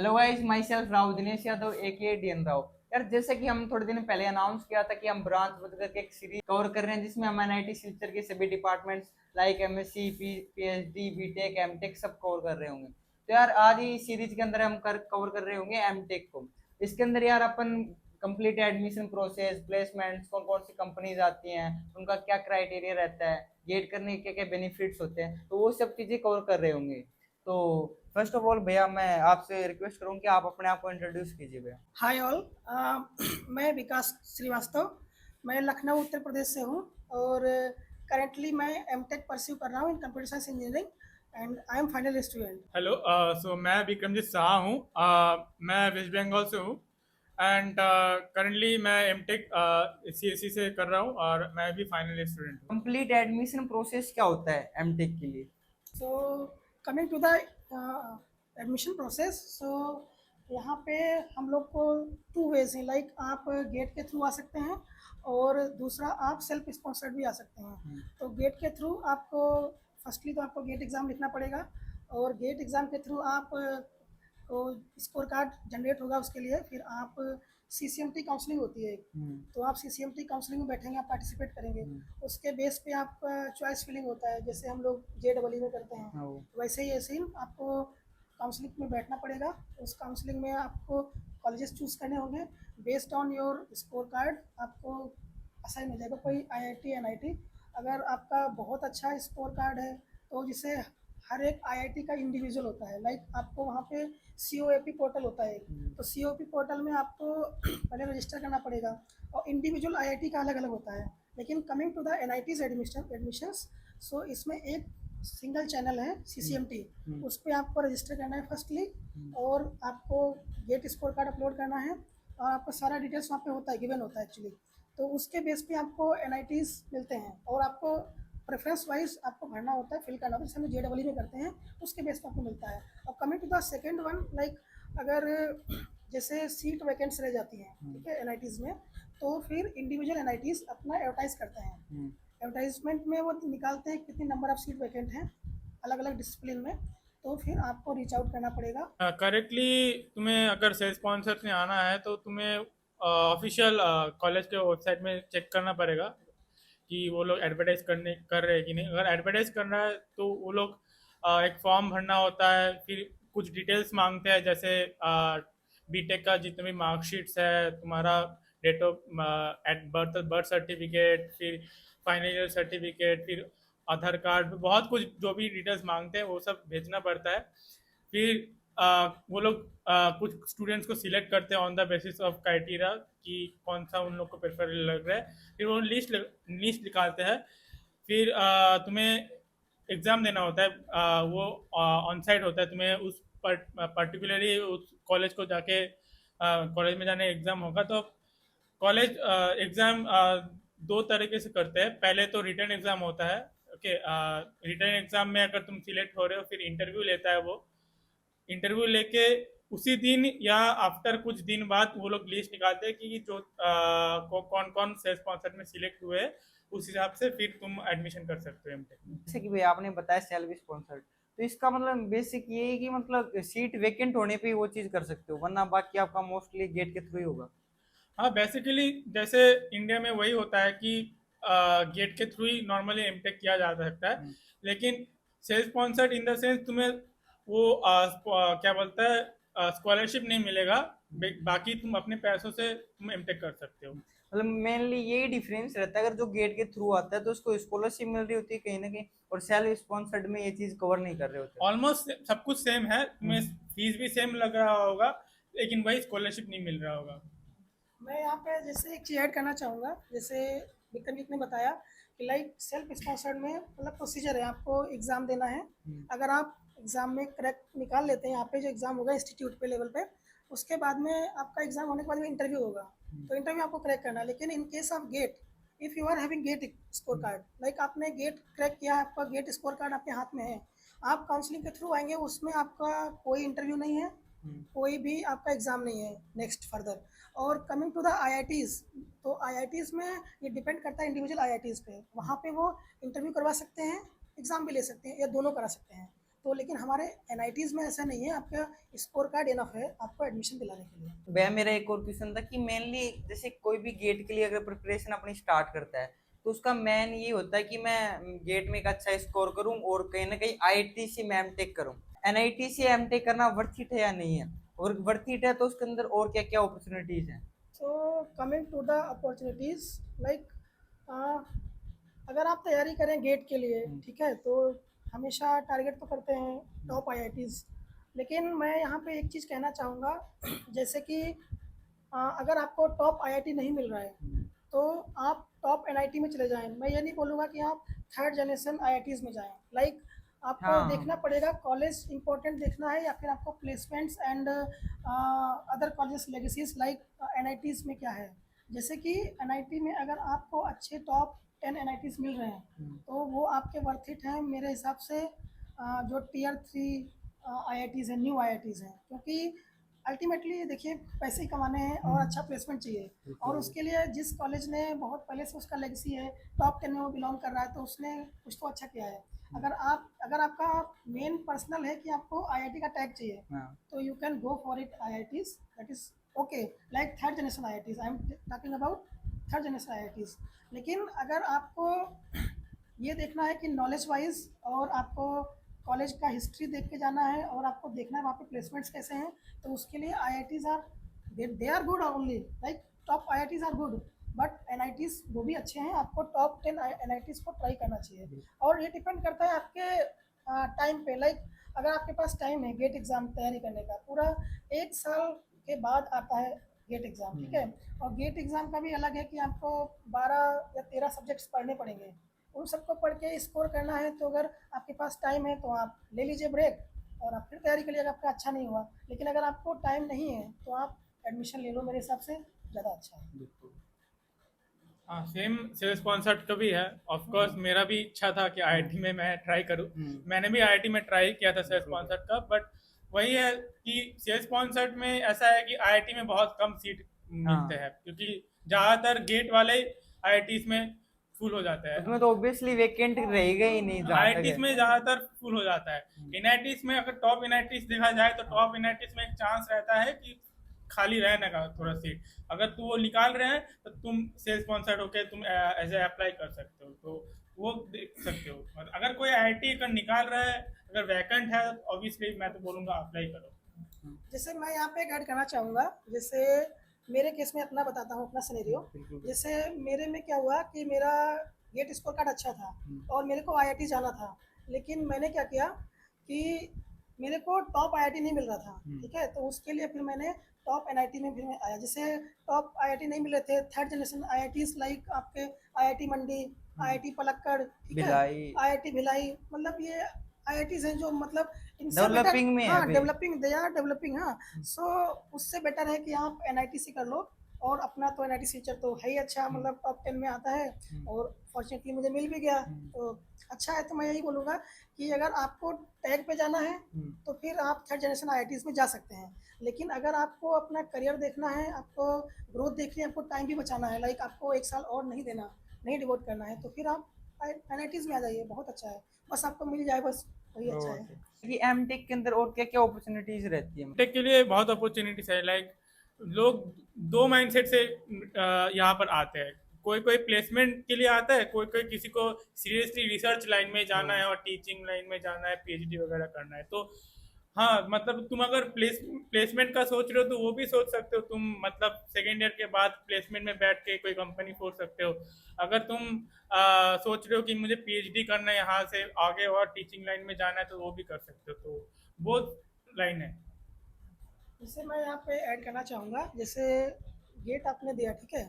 Hello guys, myself Rahul Dinesh Yadav aka DN Rao. यार, जैसे कि हम थोड़े दिन पहले अनाउंस किया था कि हम ब्रांच बदल करके एक सीरीज कवर कर रहे हैं जिसमें हम एनआईटी सिलचर के सभी departments like MSc, PhD, BTech, MTech सब कवर कर रहे होंगे। तो यार, आज ही सीरीज के अंदर हम कवर कर रहे होंगे एमटेक को। इसके अंदर यार अपन कंप्लीट एडमिशन प्रोसेस, प्लेसमेंट्स, कौन कौन सी कंपनीज आती हैं, उनका क्या क्राइटेरिया रहता है, गेट करने के क्या क्या बेनिफिट्स होते हैं, तो वो सब चीजें कवर कर रहे होंगे। तो फर्स्ट ऑफ ऑल भैया, मैं आपसे रिक्वेस्ट करूँ कि आप अपने आप को इंट्रोड्यूस कीजिए भैया। Hi all. मैं विकास श्रीवास्तव। मैं लखनऊ उत्तर प्रदेश से हूँ और करेंटली मैं एमटेक परस्यू कर रहा हूँ in computer science engineering and I am final student. Hello. So मैं विक्रमजीत शाह हूँ। मैं वेस्ट बंगाल से हूँ एंड करंटली मैं एमटेक सीएससी से कर रहा हूँ और मैं भी फाइनल स्टूडेंट हूँ। कंप्लीट एडमिशन प्रोसेस क्या होता है एमटेक के लिए? So coming to the admission process, so यहाँ पे हम लोग को टू वेज हैं, लाइक आप गेट के थ्रू आ सकते हैं और दूसरा आप सेल्फ स्पॉन्सर्ड भी आ सकते हैं। तो गेट के थ्रू आपको फर्स्टली तो आपको गेट एग्ज़ाम लिखना पड़ेगा और गेट एग्ज़ाम के थ्रू आप तो स्कोर कार्ड जनरेट होगा। उसके लिए फिर आप सीसीएमटी काउंसलिंग होती है, तो आप सीसीएमटी काउंसलिंग में बैठेंगे, आप पार्टिसिपेट करेंगे। उसके बेस पे आपका चॉइस फिलिंग होता है, जैसे हम लोग जेडबलई में करते हैं, हाँ। वैसे ही ऐसे ही आपको काउंसलिंग में बैठना पड़ेगा। उस काउंसलिंग में आपको कॉलेजेस चूज़ करने होंगे based on your score card. आपको असाइन हो जाएगा कोई आईआईटी एनआईटी। अगर आपका बहुत अच्छा स्कोर कार्ड है तो जिसे हर एक आईआईटी का इंडिविजुअल होता है, लाइक आपको वहाँ पे सीओएपी पोर्टल होता है, तो सीओपी पोर्टल में आपको पहले रजिस्टर करना पड़ेगा और इंडिविजुअल आईआईटी का अलग अलग होता है। लेकिन coming to the NITs admissions, so इसमें एक सिंगल चैनल है सीसीएमटी, उस पर आपको रजिस्टर करना है फर्स्टली और आपको गेट स्कोर कार्ड अपलोड करना है और आपका सारा डिटेल्स वहाँ पे होता है, गिवन होता है एक्चुअली। तो उसके बेस पे आपको एनआईटीज मिलते हैं और आपको प्रेफरेंस वाइज आपको भरना होता है, फिल करना होता है, जैसे हम जेडबलई में करते हैं, उसके बेस पे आपको मिलता है। और coming to the second one, like अगर जैसे सीट वैकेंट्स रह जाती हैं, ठीक है, एनआईटीज़ में, तो फिर इंडिविजुअल एनआईटीज़ अपना एडवर्टाइज करते हैं। एडवर्टाइजमेंट में वो निकालते हैं कितनी नंबर ऑफ सीट वैकेंट हैं अलग अलग डिसिप्लिन में, तो फिर आपको रीच आउट करना पड़ेगा। करेक्टली तुम्हें अगर सेल्स स्पॉन्सर में आना है तो तुम्हें ऑफिशियल कॉलेज के वेबसाइट में चेक करना पड़ेगा कि वो लोग एडवर्टाइज कर रहे हैं कि नहीं। अगर एडवर्टाइज करना है तो वो लोग एक फॉर्म भरना होता है, फिर कुछ डिटेल्स मांगते हैं, जैसे बीटेक का जितने भी मार्कशीट्स है, तुम्हारा date of at birth birth certificate, फिर फाइनल ईयर सर्टिफिकेट, फिर आधार कार्ड, बहुत कुछ जो भी डिटेल्स मांगते हैं वो सब भेजना पड़ता है। फिर वो लोग कुछ स्टूडेंट्स को सिलेक्ट करते हैं on the basis of criteria कि कौन सा उन लोग को प्रेफर लग रहा है। फिर वो लिस्ट निकालते हैं। फिर तुम्हें एग्ज़ाम देना होता है। वो ऑन साइट होता है, तुम्हें उस पर्टिकुलरली उस कॉलेज को जाके कॉलेज में जाने एग्ज़ाम होगा। तो कॉलेज एग्ज़ाम दो तरीके से करते हैं। पहले तो रिटर्न एग्ज़ाम होता है। ओके, रिटर्न एग्ज़ाम में अगर तुम सिलेक्ट हो रहे हो फिर इंटरव्यू लेता है। वो इंटरव्यू लेके उसी दिन या आफ्टर कुछ दिन बाद वो लोग लिस्ट निकालते हैं कि जो कौन कौन से स्पॉन्सर में सिलेक्ट हुए हैं, उस हिसाब से फिर तुम एडमिशन कर सकते हो एमटेक में। जैसे कि भैया आपने बताया सेल्फ स्पॉन्सर्ड, तो इसका मतलब बेसिक ये है कि मतलब सीट वेकेंट होने पे ही वो चीज कर सकते हो, वरना बाकी आपका मोस्टली गेट के थ्रू ही होगा। हाँ, बेसिकली जैसे इंडिया में वही होता है कि गेट के थ्रू ही नॉर्मली एमटेक किया जा सकता है। लेकिन self sponsored in the sense तुम्हें वो क्या बोलता है, स्कॉलरशिप नहीं मिलेगा। बाकी तुम अपने पैसों से तुम एमटेक कर सकते हो। मतलब मेनली यही डिफरेंस रहता है, अगर जो गेट के थ्रू आता है तो उसको स्कॉलरशिप मिल रही होती है कहीं ना कहीं, और सेल्फ स्पॉन्सर्ड में ये चीज कवर नहीं कर रहे होते। ऑलमोस्ट सब कुछ सेम है, तुम्हें फीस भी सेम लग रहा होगा, लेकिन वही स्कॉलरशिप नहीं मिल रहा होगा। मैं यहाँ पे जैसे एक चीज़ ऐड करना चाहूँगा, जैसे विक्रमजीत ने बताया कि लाइक सेल्फ स्पॉन्सर्ड में मतलब प्रोसीजर है, आपको एग्ज़ाम देना है। अगर आप एग्ज़ाम में करेक्ट निकाल लेते हैं, यहाँ पे जो एग्ज़ाम होगा इंस्टीट्यूट पे लेवल पे, उसके बाद में आपका एग्ज़ाम होने के बाद में इंटरव्यू होगा। तो इंटरव्यू आपको क्रैक करना है। लेकिन in case of GATE, if you are having GATE score card, like आपने गेट क्रैक किया, आपका गेट स्कोर कार्ड आपके हाथ में है, आप काउंसलिंग के थ्रू आएंगे, उसमें आपका कोई इंटरव्यू नहीं है, कोई भी आपका एग्ज़ाम नहीं है नेक्स्ट फर्दर। और कमिंग टू द आईआईटीज़, तो आईआईटीज़ में ये डिपेंड करता है इंडिविजुअल आईआईटीज़ पे, वहाँ पे वो इंटरव्यू करवा सकते हैं, एग्ज़ाम भी ले सकते हैं या दोनों करा सकते हैं। तो लेकिन हमारे एनआईटीज़ में ऐसा नहीं है, आपका स्कोर कार्ड इनफ है आपको एडमिशन दिलाने के लिए। वह मेरा एक और क्वेश्चन था कि मेनली जैसे कोई भी गेट के लिए अगर प्रिपरेशन अपनी स्टार्ट करता है तो उसका मेन ये होता है कि मैं गेट में एक अच्छा स्कोर करूं और कहीं ना कहीं आईआईटी से मैं एमटेक करूं। एनआईटी से एमटेक करना वर्थ इट है या नहीं है, और वर्थ इट है तो उसके अंदर और क्या क्या अपॉर्चुनिटीज हैं? So coming to the opportunities, like अगर आप तैयारी करें गेट के लिए, ठीक है, तो हमेशा टारगेट तो करते हैं टॉप आईआईटीज़। लेकिन मैं यहाँ पे एक चीज़ कहना चाहूँगा जैसे कि अगर आपको टॉप आईआईटी नहीं मिल रहा है तो आप टॉप एनआईटी में चले जाएं। मैं ये नहीं बोलूँगा कि आप थर्ड जनरेशन आईआईटीज़ में जाएं। लाइक आपको हाँ। देखना पड़ेगा कॉलेज इंपॉर्टेंट देखना है, या फिर आपको placements and other college legacies like NITs में क्या है। जैसे कि एनआईटी में अगर आपको अच्छे टॉप 10 एनआईटीज़ मिल रहे हैं तो वो आपके वर्थ इट हैं मेरे हिसाब से। जो टियर 3 आईआईटीज़ हैं, न्यू आईआईटीज़ हैं, क्योंकि अल्टीमेटली देखिए पैसे ही कमाने हैं और अच्छा प्लेसमेंट चाहिए, और उसके लिए जिस कॉलेज ने बहुत पहले से उसका लेगेसी है, टॉप 10 में वो बिलोंग कर रहा है, तो उसने कुछ तो अच्छा किया है। अगर आपका मेन पर्सनल है कि आपको आईआईटी का टैग चाहिए, हाँ। तो you can go for it IITs, that is okay. Like third generation IITs, I am talking about third generation IITs. लेकिन अगर आपको ये देखना है कि नॉलेज वाइज और आपको कॉलेज का हिस्ट्री देख के जाना है और आपको देखना है वहाँ पे प्लेसमेंट्स कैसे हैं, तो उसके लिए IITs are they are good only, like top IITs are good, but NITs वो भी अच्छे हैं। आपको टॉप 10 एनआईटीज़ को ट्राई करना चाहिए, और ये डिपेंड करता है आपके टाइम पे। लाइक अगर आपके पास टाइम है गेट एग्ज़ाम तैयारी करने का, पूरा 1 साल के बाद आता है गेट एग्ज़ाम, ठीक है, और गेट एग्ज़ाम का भी अलग है कि आपको 12 या 13 सब्जेक्ट्स पढ़ने पड़ेंगे। उन सबको पढ़ के स्कोर करना है, तो अगर आपके पास टाइम है तो आप ले लीजिए ब्रेक और आप फिर तैयारी करिए अगर आपका अच्छा नहीं हुआ। लेकिन अगर आपको टाइम नहीं है तो आप एडमिशन ले लो, मेरे हिसाब से ज़्यादा अच्छा है। हाँ, सेम सेल्स कॉन्सेप्ट का भी है। ऑफ कोर्स मेरा भी इच्छा था कि आईआईटी में मैं ट्राई करूँ। मैंने भी आईआईटी में ट्राई किया था सेल्स कॉन्सेप्ट का, बट वही है कि सेल्स कॉन्सेप्ट में ऐसा है कि आईआईटी में बहुत कम सीट मिलते हैं, क्योंकि ज़्यादातर गेट वाले आईआईटीज में फुल हो जाता है। उसमें तो ऑब्वियसली वेकेंट रहेगा ही नहीं जहाँ तक आईआईटीज है। में ज़्यादातर फुल हो जाता है। एनआईटीज में अगर टॉप एनआईटीज देखा जाए तो टॉप एनआईटीज में एक चांस रहता है कि खाली रहने का थोड़ा सीट, अगर तू वो निकाल रहे हैं तो तुम सेल्स स्पॉन्सर्ड होके तुम एज ए अप्लाई कर सकते हो, तो वो देख सकते हो। और अगर कोई आईआईटी अगर निकाल रहा है, अगर वैकेंट है, ऑब्वियसली मैं तो बोलूँगा अप्लाई करो। जैसे मैं यहाँ पे ऐड करना चाहूँगा, जैसे मेरे केस में अपना बताता हूँ अपना सिनेरियो। जैसे मेरे में क्या हुआ कि मेरा गेट स्कोर कार्ड अच्छा था और मेरे को आईआईटी जाना था, लेकिन मैंने क्या किया कि मेरे को टॉप आईआईटी नहीं मिल रहा था, ठीक है, तो उसके लिए फिर मैंने टॉप एनआईटी में फिर मैं आया। जैसे टॉप आईआईटी नहीं मिले थे, थर्ड जनरेशन आईआईटीज लाइक आपके आईआईटी मंडी, आईआईटी पलक्कड़, ठीक है, भिलाई। आईआईटी भिलाई, मतलब ये आईआईटीज हैं जो मतलब इनसे बेटर, डेवलपिंग में है हाँ अभी। डेवलपिंग, दे आर डेवलपिंग, हाँ। सो उससे बेटर है कि आप एनआईटी से कर लो, और अपना तो एनआईटी टीचर तो है ही अच्छा, मतलब टॉप 10 में आता है, और फॉर्चुनेटली मुझे मिल भी गया, तो अच्छा है। तो मैं यही बोलूँगा कि अगर आपको टैग पे जाना है तो फिर आप थर्ड जनरेशन आईआईटीज़ में जा सकते हैं। लेकिन अगर आपको अपना करियर देखना है, आपको ग्रोथ देखनी है, आपको टाइम भी बचाना है, लाइक आपको 1 साल और नहीं देना, नहीं डिवोट करना है, तो फिर आप एनआईटीज़ में आ जाइए, बहुत अच्छा है। बस आपको मिल जाए, बस वही अच्छा है। कि एमटेक के अंदर और क्या क्या अपॉर्चुनिटीज रहती है? टेक के लिए बहुत अपॉर्चुनिटीज है। लाइक लोग दो माइंडसेट से यहाँ पर आते हैं। कोई कोई प्लेसमेंट के लिए आता है, कोई कोई किसी को सीरियसली रिसर्च लाइन में जाना है और टीचिंग लाइन में जाना है, पीएचडी वगैरह करना है। तो हाँ, मतलब तुम अगर प्लेसमेंट का सोच रहे हो तो वो भी सोच सकते हो। तुम मतलब सेकेंड ईयर के बाद प्लेसमेंट में बैठ के कोई कंपनी खोल सकते हो। अगर तुम सोच रहे हो कि मुझे पीएचडी करना है यहाँ से आगे और टीचिंग लाइन में जाना है, तो वो भी कर सकते हो। तो बहुत लाइन है। जैसे मैं यहाँ पे ऐड करना चाहूँगा, जैसे गेट आपने दिया, ठीक है,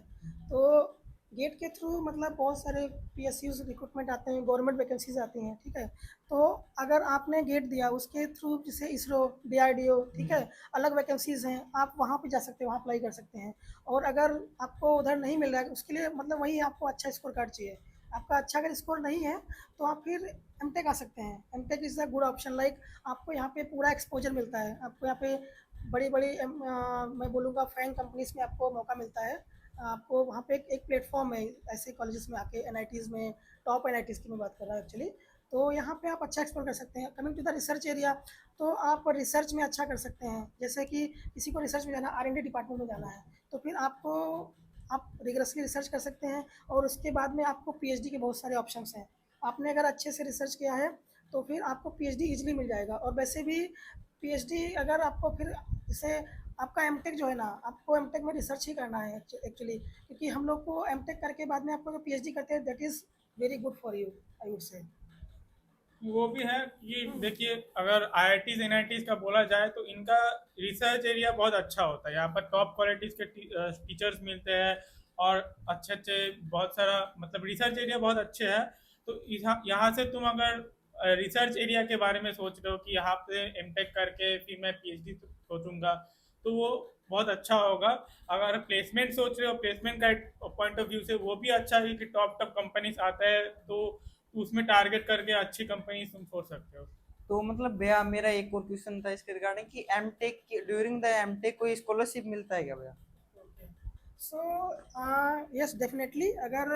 तो गेट के थ्रू मतलब बहुत सारे पीएसयूज रिक्रूटमेंट आते हैं, गवर्नमेंट वैकेंसीज आती हैं, ठीक है, तो अगर आपने गेट दिया उसके थ्रू, जैसे इसरो, डीआरडीओ, ठीक है, अलग वैकेंसीज हैं, आप वहाँ पे जा सकते हैं, वहाँ अप्लाई कर सकते हैं। और अगर आपको उधर नहीं मिल रहा है, उसके लिए मतलब वही आपको अच्छा स्कोर कार्ड चाहिए। आपका अच्छा अगर स्कोर नहीं है तो आप फिर एमटेक आ सकते हैं। MTech is a good option, like आपको यहाँ पे पूरा एक्सपोजर मिलता है, आपको यहाँ पे बड़ी बड़ी मैं बोलूँगा फैंग कंपनीज में आपको मौका मिलता है। आपको वहाँ पे एक प्लेटफॉर्म है ऐसे कॉलेजेस में आके, एनआईटीज़ में, टॉप एनआईटीज़ की मैं बात कर रहा हूँ एक्चुअली। तो यहाँ पे आप अच्छा एक्सप्लोर कर सकते हैं। Coming to the research area, तो आप रिसर्च में अच्छा कर सकते हैं। जैसे कि किसी को रिसर्च में जाना, R&D डिपार्टमेंट में जाना है, तो फिर आपको आप रिगरसली रिसर्च कर सकते हैं और उसके बाद में आपको PhD के बहुत सारे ऑप्शंस हैं। आपने अगर अच्छे से रिसर्च किया है तो फिर आपको PhD ईजिली मिल जाएगा। और वैसे भी PhD अगर आपको फिर जैसे आपका एमटेक जो है ना, आपको एमटेक में रिसर्च ही करना है एक्चुअली, क्योंकि हम लोग को एमटेक करके बाद में आपको जो PhD करते हैं that is very good for you, I would से। वो भी है कि देखिए, अगर IITs NITs का बोला जाए तो इनका रिसर्च एरिया बहुत अच्छा होता है। यहाँ पर टॉप क्वालिटीज के टीचर्स मिलते हैं और अच्छे अच्छे बहुत सारा मतलब रिसर्च एरिया बहुत अच्छे हैं। तो यहाँ से तुम अगर रिसर्च एरिया के बारे में सोच रहे हो कि यहाँ पे एमटेक करके फिर मैं PhD सोचूंगा, तो वो बहुत अच्छा होगा। अगर प्लेसमेंट सोच रहे हो, प्लेसमेंट का पॉइंट ऑफ व्यू से वो भी अच्छा है कि टॉप टॉप कंपनीज आता है, तो उसमें टारगेट करके अच्छी कंपनी तुम सोच सकते हो। तो मतलब भैया मेरा एक और क्वेश्चन था इसके रिगार्डिंग कि एमटेक ड्यूरिंग द एमटेक कोई स्कॉलरशिप मिलता है क्या भैया? सो यस डेफिनेटली, अगर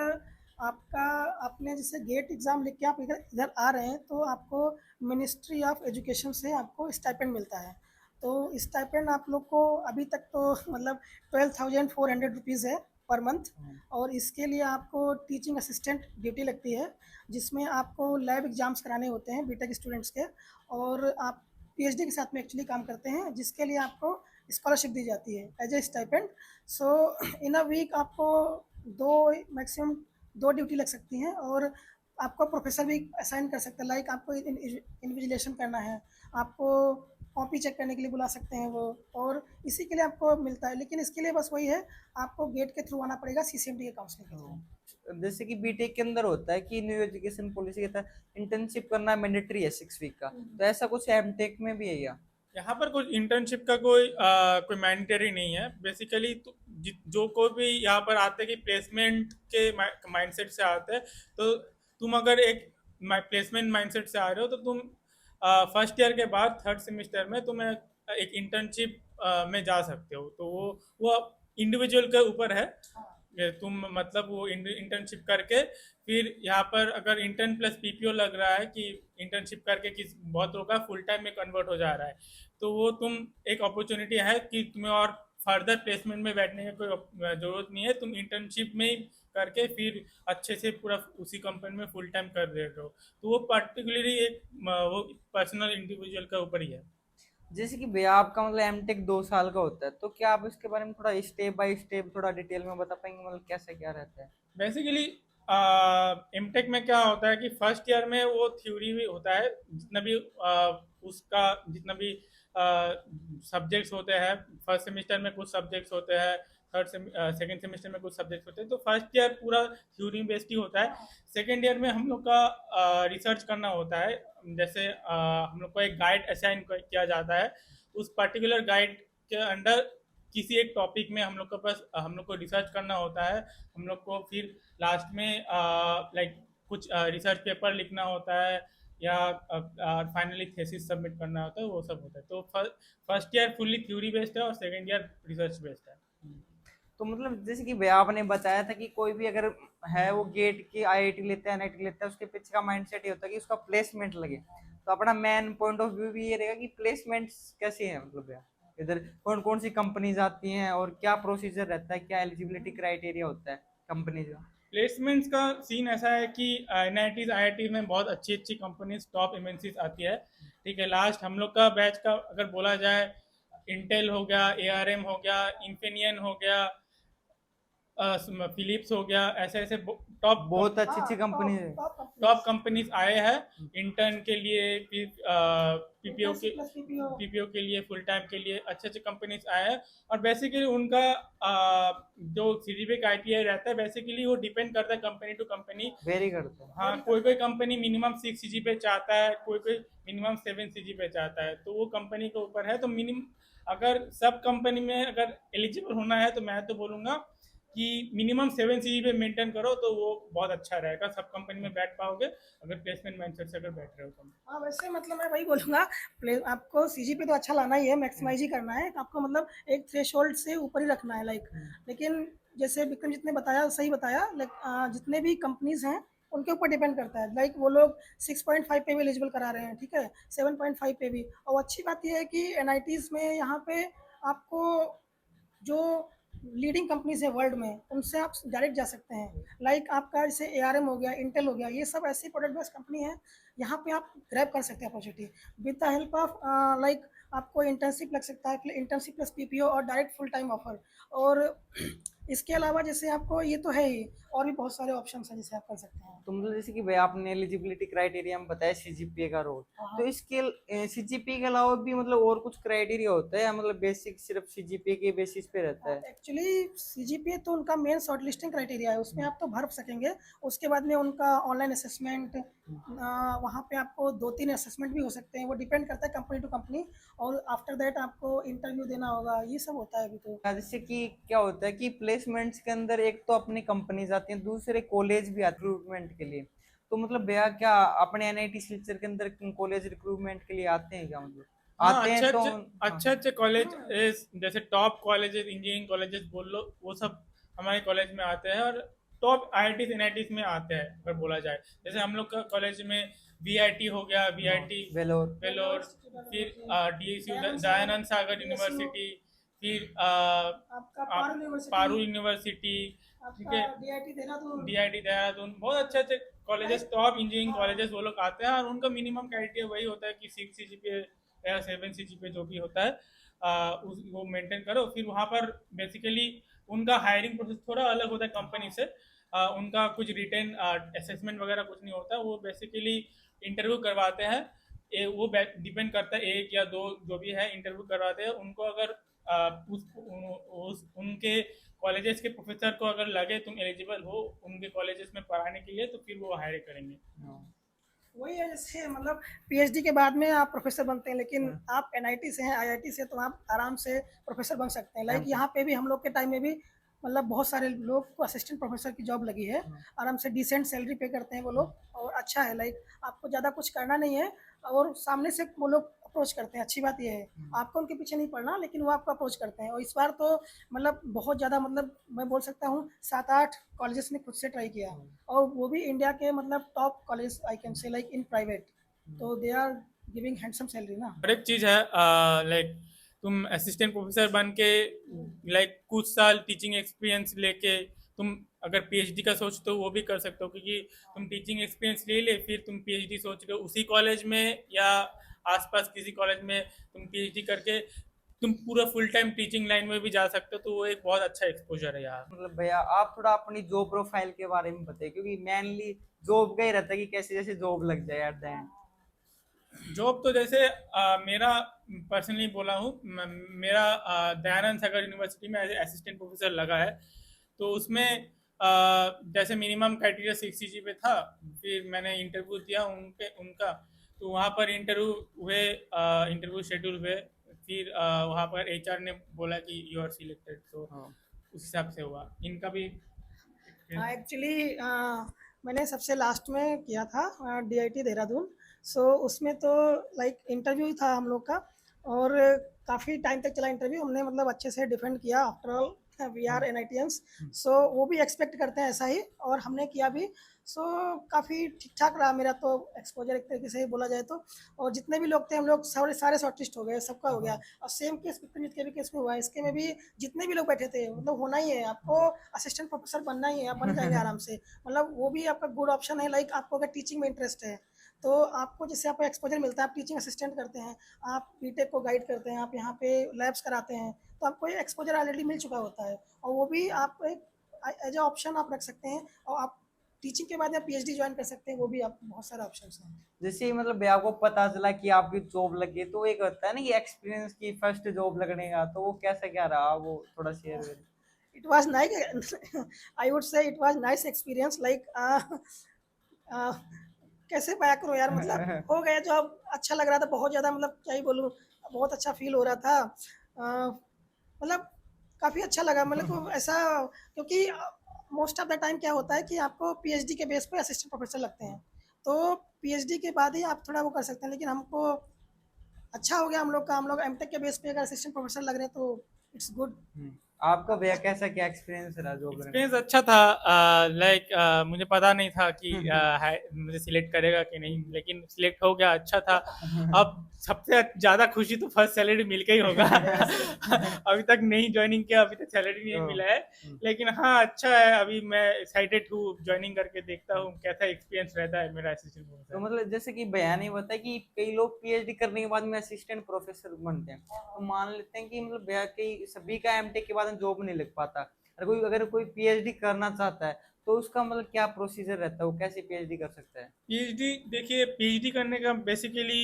आपका आपने जैसे गेट एग्ज़ाम लिख के आप इधर इधर आ रहे हैं तो आपको मिनिस्ट्री ऑफ एजुकेशन से आपको स्टाइपेंड मिलता है। तो स्टाइपेंड आप लोग को अभी तक तो मतलब 12,400 रुपीज़ है पर मंथ। और इसके लिए आपको टीचिंग असिस्टेंट ड्यूटी लगती है, जिसमें आपको लैब एग्ज़ाम्स कराने होते हैं बीटेक स्टूडेंट्स के, और आप PhD के साथ में एक्चुअली काम करते हैं, जिसके लिए आपको स्कॉलरशिप दी जाती है as a stipend. So in a week आपको दो मैक्सिमम 2 ड्यूटी लग सकती हैं, और आपको प्रोफेसर भी असाइन कर सकते हैं। लाइक आपको इन्विजिलेशन करना है, आपको कॉपी चेक करने के लिए बुला सकते हैं वो, और इसी के लिए आपको मिलता है। लेकिन इसके लिए बस वही है, आपको गेट के थ्रू आना पड़ेगा CCMD के काउंसलिंग के थ्रू। जैसे कि बीटेक के अंदर होता है कि न्यू एजुकेशन पॉलिसी के तहत इंटर्नशिप करना मैंडेटरी है 6 वीक का, तो ऐसा कुछ एमटेक में भी है क्या? यहाँ पर कुछ इंटर्नशिप का कोई मैंडेटरी नहीं है बेसिकली। तो जो कोई भी यहाँ पर आते हैं कि प्लेसमेंट के माइंडसेट से आते हैं, तो तुम अगर एक प्लेसमेंट माइंडसेट से आ रहे हो तो तुम फर्स्ट ईयर के बाद थर्ड सेमेस्टर में तुम्हें एक इंटर्नशिप में जा सकते हो। तो वो इंडिविजुअल के ऊपर है। ये तुम मतलब वो इंटर्नशिप करके फिर यहाँ पर अगर इंटर्न प्लस PPO लग रहा है कि इंटर्नशिप करके किस बहुत लोगों का फुल टाइम में कन्वर्ट हो जा रहा है, तो वो तुम एक अपॉर्चुनिटी है कि तुम्हें और फर्दर प्लेसमेंट में बैठने की कोई जरूरत नहीं है। तुम इंटर्नशिप में ही करके फिर अच्छे से पूरा उसी कंपनी में फुल टाइम कर दे रहे हो। तो वो पर्टिकुलरली एक वो पर्सनल इंडिविजुअल के ऊपर ही है। जैसे कि भैया आपका मतलब एमटेक 2 साल का होता है, तो क्या आप इसके बारे में थोड़ा स्टेप बाय स्टेप थोड़ा डिटेल में बता पाएंगे, मतलब कैसे क्या रहता है? बेसिकली एमटेक में क्या होता है कि फर्स्ट ईयर में वो थ्योरी भी होता है, जितना भी उसका जितना भी सब्जेक्ट्स होते हैं। फर्स्ट सेमेस्टर में कुछ सब्जेक्ट्स होते हैं, सेकेंड सेमेस्टर में कुछ सब्जेक्ट्स होते हैं। तो फर्स्ट ईयर पूरा थ्योरी बेस्ड ही होता है। सेकेंड ईयर में हम लोग का रिसर्च करना होता है। जैसे हम लोग को एक गाइड असाइन किया जाता है, उस पर्टिकुलर गाइड के अंडर किसी एक टॉपिक में हम लोग के पास हम लोग को रिसर्च करना होता है। हम लोग को फिर लास्ट में लाइक कुछ रिसर्च पेपर लिखना होता है, या फाइनली थेसिस सबमिट करना होता है, वो सब होता है। तो first year fully theory based है और सेकेंड ईयर रिसर्च बेस्ड है। तो मतलब जैसे कि भैया आपने बताया था कि कोई भी अगर है वो गेट की IIT लेता है NIT लेता है, उसके पीछे का माइंडसेट ये होता है कि उसका प्लेसमेंट लगे। तो अपना मेन पॉइंट ऑफ व्यू भी ये रहेगा कि प्लेसमेंट्स कैसे हैं, मतलब भैया इधर कौन कौन सी कंपनीज आती हैं और क्या प्रोसीजर रहता है, क्या एलिजिबिलिटी क्राइटेरिया होता है कंपनीज का? प्लेसमेंट्स का सीन ऐसा है कि NITs IIT में बहुत अच्छी अच्छी कंपनीज टॉप MNCs आती है। ठीक है, लास्ट हम लोग का बैच का अगर बोला जाए, इंटेल हो गया, ARM हो गया, इन्फिनियन हो गया, फिलिप्स हो गया, ऐसे ऐसे टॉप बहुत अच्छी अच्छी हाँ, कंपनी है। टॉप कंपनीज आए हैं इंटर्न के लिए, फिर PPO के प्लस PPO। PPO के लिए, फुल टाइम के लिए अच्छे अच्छे कंपनीज आए हैं। और बेसिकली उनका जो CGPA क्राइटेरिया रहता है, बेसिकली वो डिपेंड करता है कंपनी टू कंपनी। वेरी करते हैं। हाँ, कोई कोई कंपनी मिनिमम 6 CGPA चाहता है, कोई कोई मिनिमम 7 CGPA चाहता है। तो वो कंपनी के ऊपर है। तो मिनिमम अगर सब कंपनी में अगर एलिजिबल होना है, तो मैं तो बोलूँगा कि मिनिमम 7 CGPA मेंटेन करो, तो वो बहुत अच्छा रहेगा। सब कंपनी में बैठ पाओगे अगर प्लेसमेंट माइंडसेट से अगर बैठ रहे हो तो। हाँ, वैसे मतलब मैं वही बोलूँगा, आपको CGPA तो अच्छा लाना ही है, मैक्सिमाइज ही करना है। आपको मतलब एक थ्रेशोल्ड से ऊपर ही रखना है लाइक। लेकिन जैसे विक्रमजीत ने बताया, सही बताया, लाइक जितने भी कंपनीज हैं उनके ऊपर डिपेंड करता है। लाइक वो लोग 6.5 पे भी एलिजिबल करा रहे हैं, ठीक है, 7.5 पे भी। और अच्छी बात यह है कि एनआईटीज़ में यहाँ पे आपको जो लीडिंग कंपनीज है वर्ल्ड में, उनसे आप डायरेक्ट जा सकते हैं। लाइक आपका जैसे एआरएम हो गया, इंटेल हो गया, ये सब ऐसी प्रोडक्ट बेस्ड कंपनी है, यहाँ पे आप ग्रैब कर सकते हैं opportunity with the help of like आपको इंटर्नशिप लग सकता है, इंटर्नशिप प्लस पीपीओ और डायरेक्ट फुल टाइम ऑफर। और इसके अलावा जैसे आपको ये तो है ही, और भी बहुत सारे ऑप्शन हैं जिसे आप कर सकते हैं। तो मतलब जैसे कि भाई आपने एलिजिबिलिटी क्राइटेरिया में बताया सीजीपीए का रोल, हाँ, तो इसके सीजीपीए के अलावा भी मतलब और कुछ क्राइटेरिया होता है या मतलब बेसिक सिर्फ सीजीपीए के बेसिस पे रहता है? एक्चुअली सीजीपीए तो उनका मेन शॉर्ट लिस्टिंग क्राइटेरिया है, उसमें आप तो भर सकेंगे। उसके बाद में उनका ऑनलाइन असेसमेंट, वहाँ पे आपको 2-3 असेसमेंट भी हो सकते हैं, वो डिपेंड करता है कंपनी टू कंपनी। और आफ्टर दैट आपको इंटरव्यू देना होगा, ये सब होता है अभी तो। जैसे कि क्या होता है कि प्लेसमेंट्स के अंदर एक तो अपनी कंपनीज आती हैं, दूसरे कॉलेज भी आते हैं रिक्रूटमेंट के लिए। तो मतलब भैया क्या अपने एनआईटी सिलचर के अंदर कॉलेज रिक्रूटमेंट के लिए आते हैं क्या, मतलब हाँ, आते हैं तो? अच्छे अच्छे कॉलेज जैसे टॉप कॉलेजेस, इंजीनियरिंग कॉलेजेस बोल लो, वो सब हमारे कॉलेज में आते हैं। और टॉप आईआईटीज एनआईटीज में आते हैं अगर बोला जाए। जैसे हम लोग का कॉलेज में वीआईटी हो गया, वीआईटी वेलोर, वेलोर, फिर डीएसयू दयानंद सागर यूनिवर्सिटी, फिर आपका पारुल यूनिवर्सिटी, पारुल यूनिवर्सिटी, ठीक आपका है, डीआईटी देहरादून। डीआईटी देहरादून, बहुत अच्छे अच्छे कॉलेजेस, टॉप इंजीनियरिंग कॉलेजेस वो लोग आते हैं। और उनका मिनिमम क्राइटेरिया वही होता है कि 6 CGPA या 7 CGPA जो भी होता है, वो मेंटेन करो। फिर वहाँ पर बेसिकली उनका हायरिंग प्रोसेस थोड़ा अलग होता है कंपनी से। उनका कुछ रिटेन असेसमेंट वगैरह कुछ नहीं होता, वो बेसिकली इंटरव्यू करवाते हैं। वो डिपेंड करता है, एक या दो जो भी है इंटरव्यू करवाते हैं उनको। अगर उनके कॉलेजेस के प्रोफेसर को अगर लगे तुम एलिजिबल हो उनके कॉलेजेस में पढ़ाने के लिए, तो फिर वो हायर करेंगे। वही है, जैसे मतलब पीएचडी के बाद में आप प्रोफेसर बनते हैं, लेकिन आप एनआईटी से हैं, आईआईटी से, तो आप आराम से प्रोफेसर बन सकते हैं। लाइक यहाँ पे भी हम लोग के टाइम में भी मतलब बहुत सारे लोग को असिस्टेंट प्रोफेसर की जॉब लगी है। आराम से डिसेंट सैलरी पे करते हैं वो लोग, और अच्छा है। लाइक आपको ज़्यादा कुछ करना नहीं है, और सामने से वो लोग अप्रोच करते हैं। अच्छी बात ये है, आपको उनके पीछे नहीं पड़ना, लेकिन वो आपको अप्रोच करते हैं। और इस बार तो मतलब बहुत ज़्यादा, मतलब मैं बोल सकता हूँ 7-8 कॉलेजेस ने खुद से ट्राई किया, और वो भी इंडिया के मतलब top college I can say, like in private. तो they are giving handsome salary ना। और एक चीज है, लाइक तुम असिस्टेंट प्रोफेसर बन के लाइक कुछ साल टीचिंग एक्सपीरियंस लेके तुम अगर पीएचडी का सोचते हो वो भी कर सकते हो। क्योंकि तुम टीचिंग एक्सपीरियंस ले ले, फिर तुम पीएचडी सोच रहे हो उसी कॉलेज में या आसपास किसी कॉलेज में तुम पीएचडी करके तुम पूरा फुल टाइम टीचिंग लाइन में भी जा सकते हो। तो वो एक बहुत अच्छा एक्सपोजर है यार। मतलब भैया आप थोड़ा अपनी जॉब प्रोफाइल के बारे में बताइए, क्योंकि मेनली जॉब का ही रहता है कि कैसे जैसे जॉब लग जाए एट द एंड। जॉब तो जैसे मेरा पर्सनली बोला हूँ, मेरा दयानंद सागर यूनिवर्सिटी में एज असिस्टेंट प्रोफेसर लगा है। तो उसमें जैसे मिनिमम क्राइटेरिया 6 CG पे था। फिर मैंने इंटरव्यू दिया उनका, तो वहाँ पर इंटरव्यू शेड्यूल हुए। फिर वहाँ पर एचआर ने बोला कि यू आर सिलेक्टेड, तो उस हिसाब से हुआ इनका भी। एक्चुअली मैंने सबसे लास्ट में किया था डीआईटी देहरादून। सो उसमें तो लाइक इंटरव्यू ही था हम लोग का, और काफ़ी टाइम तक चला इंटरव्यू। हमने मतलब अच्छे से डिफेंड किया, आफ्टर ऑल वी आर एनआईटीएंस। सो वो भी एक्सपेक्ट करते हैं ऐसा ही, और हमने किया भी। सो काफ़ी ठीक ठाक रहा मेरा तो एक्सपोजर, एक तरीके से ही बोला जाए तो। और जितने भी लोग थे हम लोग सारे शॉर्टलिस्ट हो गए, सबका हो गया। और सेम केस विक्रमजीत के भी केस में हुआ है, इसके में भी जितने भी लोग बैठे थे, मतलब होना ही है आपको, असिस्टेंट प्रोफेसर बनना ही है, आप बन जाएंगे आराम से। मतलब वो भी आपका गुड ऑप्शन है। लाइक आपको अगर टीचिंग में इंटरेस्ट है, तो आपको जैसे आपको एक्सपोजर मिलता है, आप टीचिंग असिस्टेंट करते हैं, आप बीटेक को गाइड करते हैं, आप यहाँ पे लैब्स कराते हैं, तो आपको ये एक्सपोजर ऑलरेडी मिल चुका होता है। और वो भी आप एक एज ए ऑप्शन आप रख सकते हैं, और आप टीचिंग के बाद आप पीएचडी ज्वाइन कर सकते हैं। वो भी आप बहुत सारे ऑप्शंस हैं। जैसे मतलब भैया आपको पता चला कि आपकी जॉब लगी, तो एक होता है ना कि एक्सपीरियंस की फर्स्ट जॉब लगने का, तो वो कैसा क्या रहा, वो थोड़ा शेयर करें। It was nice. I would say it was nice experience. Like uh, कैसे बयां करूं यार, मतलब हो गया जो, अब अच्छा लग रहा था बहुत ज़्यादा, मतलब क्या ही बोलूं, बहुत अच्छा फील हो रहा था। मतलब काफ़ी अच्छा लगा मतलब को ऐसा, क्योंकि मोस्ट ऑफ द टाइम क्या होता है कि आपको पीएचडी के बेस पे असिस्टेंट प्रोफेसर लगते हैं, तो पीएचडी के बाद ही आप थोड़ा वो कर सकते हैं। लेकिन हमको अच्छा हो गया हम लोग का, हम लोग एमटेक के बेस पे अगर असिस्टेंट प्रोफेसर लग रहे हैं, तो इट्स गुड। आपका भैया कैसा क्या एक्सपीरियंस रहा जॉब करने एक्सपीरियंस अच्छा था। लाइक मुझे पता नहीं था कि मुझे सिलेक्ट करेगा कि नहीं, लेकिन सिलेक्ट हो गया, अच्छा था। अब सबसे ज़्यादा खुशी तो फर्स्ट सैलरी मिल के ही होगा। अभी तक नहीं ज्वाइनिंग किया, अभी तक सैलरी नहीं तो मिला है, लेकिन हाँ अच्छा है। अभी मैं एक्साइटेड हूँ, ज्वाइनिंग करके देखता हूँ कैसा एक्सपीरियंस रहता है मेरा असिस्टेंट तो प्रोफेसर। मतलब जैसे कि भैया ने बताया कि कई लोग पीएचडी करने के बाद में असिस्टेंट प्रोफेसर बनते हैं, तो मान लेते हैं कि मतलब भैया कई सभी का एमटेक के बाद में जॉब नहीं लग पाता, अगर कोई पीएचडी करना चाहता है तो उसका मतलब क्या प्रोसीजर रहता है, वो कैसे पीएचडी कर सकता है? पीएचडी देखिए, पीएचडी करने का बेसिकली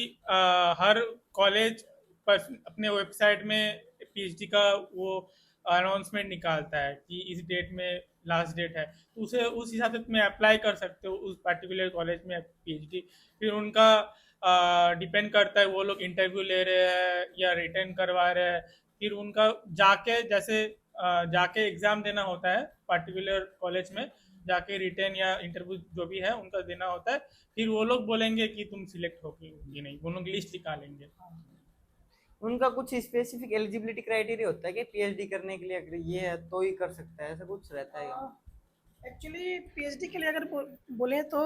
हर कॉलेज पर अपने वेबसाइट में पीएचडी का वो अनाउंसमेंट निकालता है कि इस डेट में लास्ट डेट है, तो उसे उस हिसाब से तुम्हें अप्लाई कर सकते हो उस पर्टिकुलर कॉलेज में पीएचडी। फिर उनका डिपेंड करता है वो लोग इंटरव्यू ले रहे हैं या रिटर्न करवा रहे हैं। फिर उनका जाके जैसे जाके एग्ज़ाम देना होता है पर्टिकुलर कॉलेज में, जाके रिटर्न या इंटरव्यू जो भी है उनका देना होता है। फिर वो लोग बोलेंगे कि तुम सिलेक्ट हो कि नहीं, वो लोग लिस्ट निकालेंगे। उनका कुछ स्पेसिफिक एलिजिबिलिटी क्राइटेरिया होता है कि पीएचडी करने के लिए अगर ये है तो ही कर सकता है, ऐसा कुछ रहता है क्या? एक्चुअली पीएचडी के लिए अगर बोले तो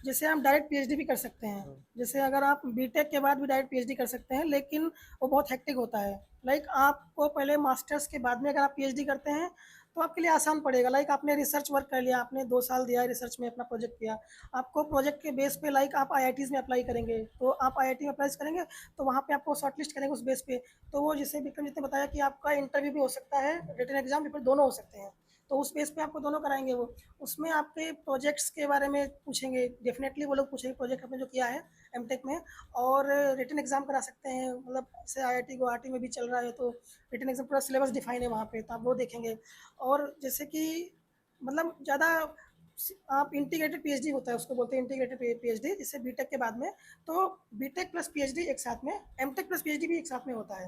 जैसे हम डायरेक्ट पीएचडी भी कर सकते हैं। जैसे अगर आप बीटेक के बाद भी डायरेक्ट पीएचडी कर सकते हैं, लेकिन वो बहुत हेक्टिक होता है। लाइक आपको पहले मास्टर्स के बाद में अगर आप पीएचडी करते हैं तो आपके लिए आसान पड़ेगा। लाइक आपने रिसर्च वर्क कर लिया, आपने 2 साल दिया रिसर्च में, अपना प्रोजेक्ट किया। आपको प्रोजेक्ट के बेस पे लाइक आप आईआईटीज़ में अप्लाई करेंगे, तो आप आईआईटी में अप्लाई करेंगे तो वहाँ पे आपको शॉर्टलिस्ट करेंगे उस बेस पे। तो वो जैसे विक्रमजीत ने बताया कि आपका इंटरव्यू भी हो सकता है, रिटन एग्जाम पेपर दोनों हो सकते हैं। तो उस बेस पे आपको दोनों कराएंगे वो। उसमें आपके प्रोजेक्ट्स के बारे में पूछेंगे, डेफिनेटली वो लोग पूछेंगे प्रोजेक्ट आपने जो किया है एमटेक में। और रिटन एग्जाम करा सकते हैं, मतलब जैसे आईआईटी गुवाहाटी में भी चल रहा है तो रिटन एग्जाम पूरा सिलेबस डिफाइन है वहाँ पे, तो आप वो देखेंगे। और जैसे कि मतलब ज़्यादा आप इंटीग्रेटेड पीएचडी होता है, उसको बोलते हैं इंटीग्रेटेड पीएचडी, जिससे बीटेक के बाद में तो बीटेक प्लस पीएचडी एक साथ में, एमटेक प्लस पीएचडी भी एक साथ में होता है।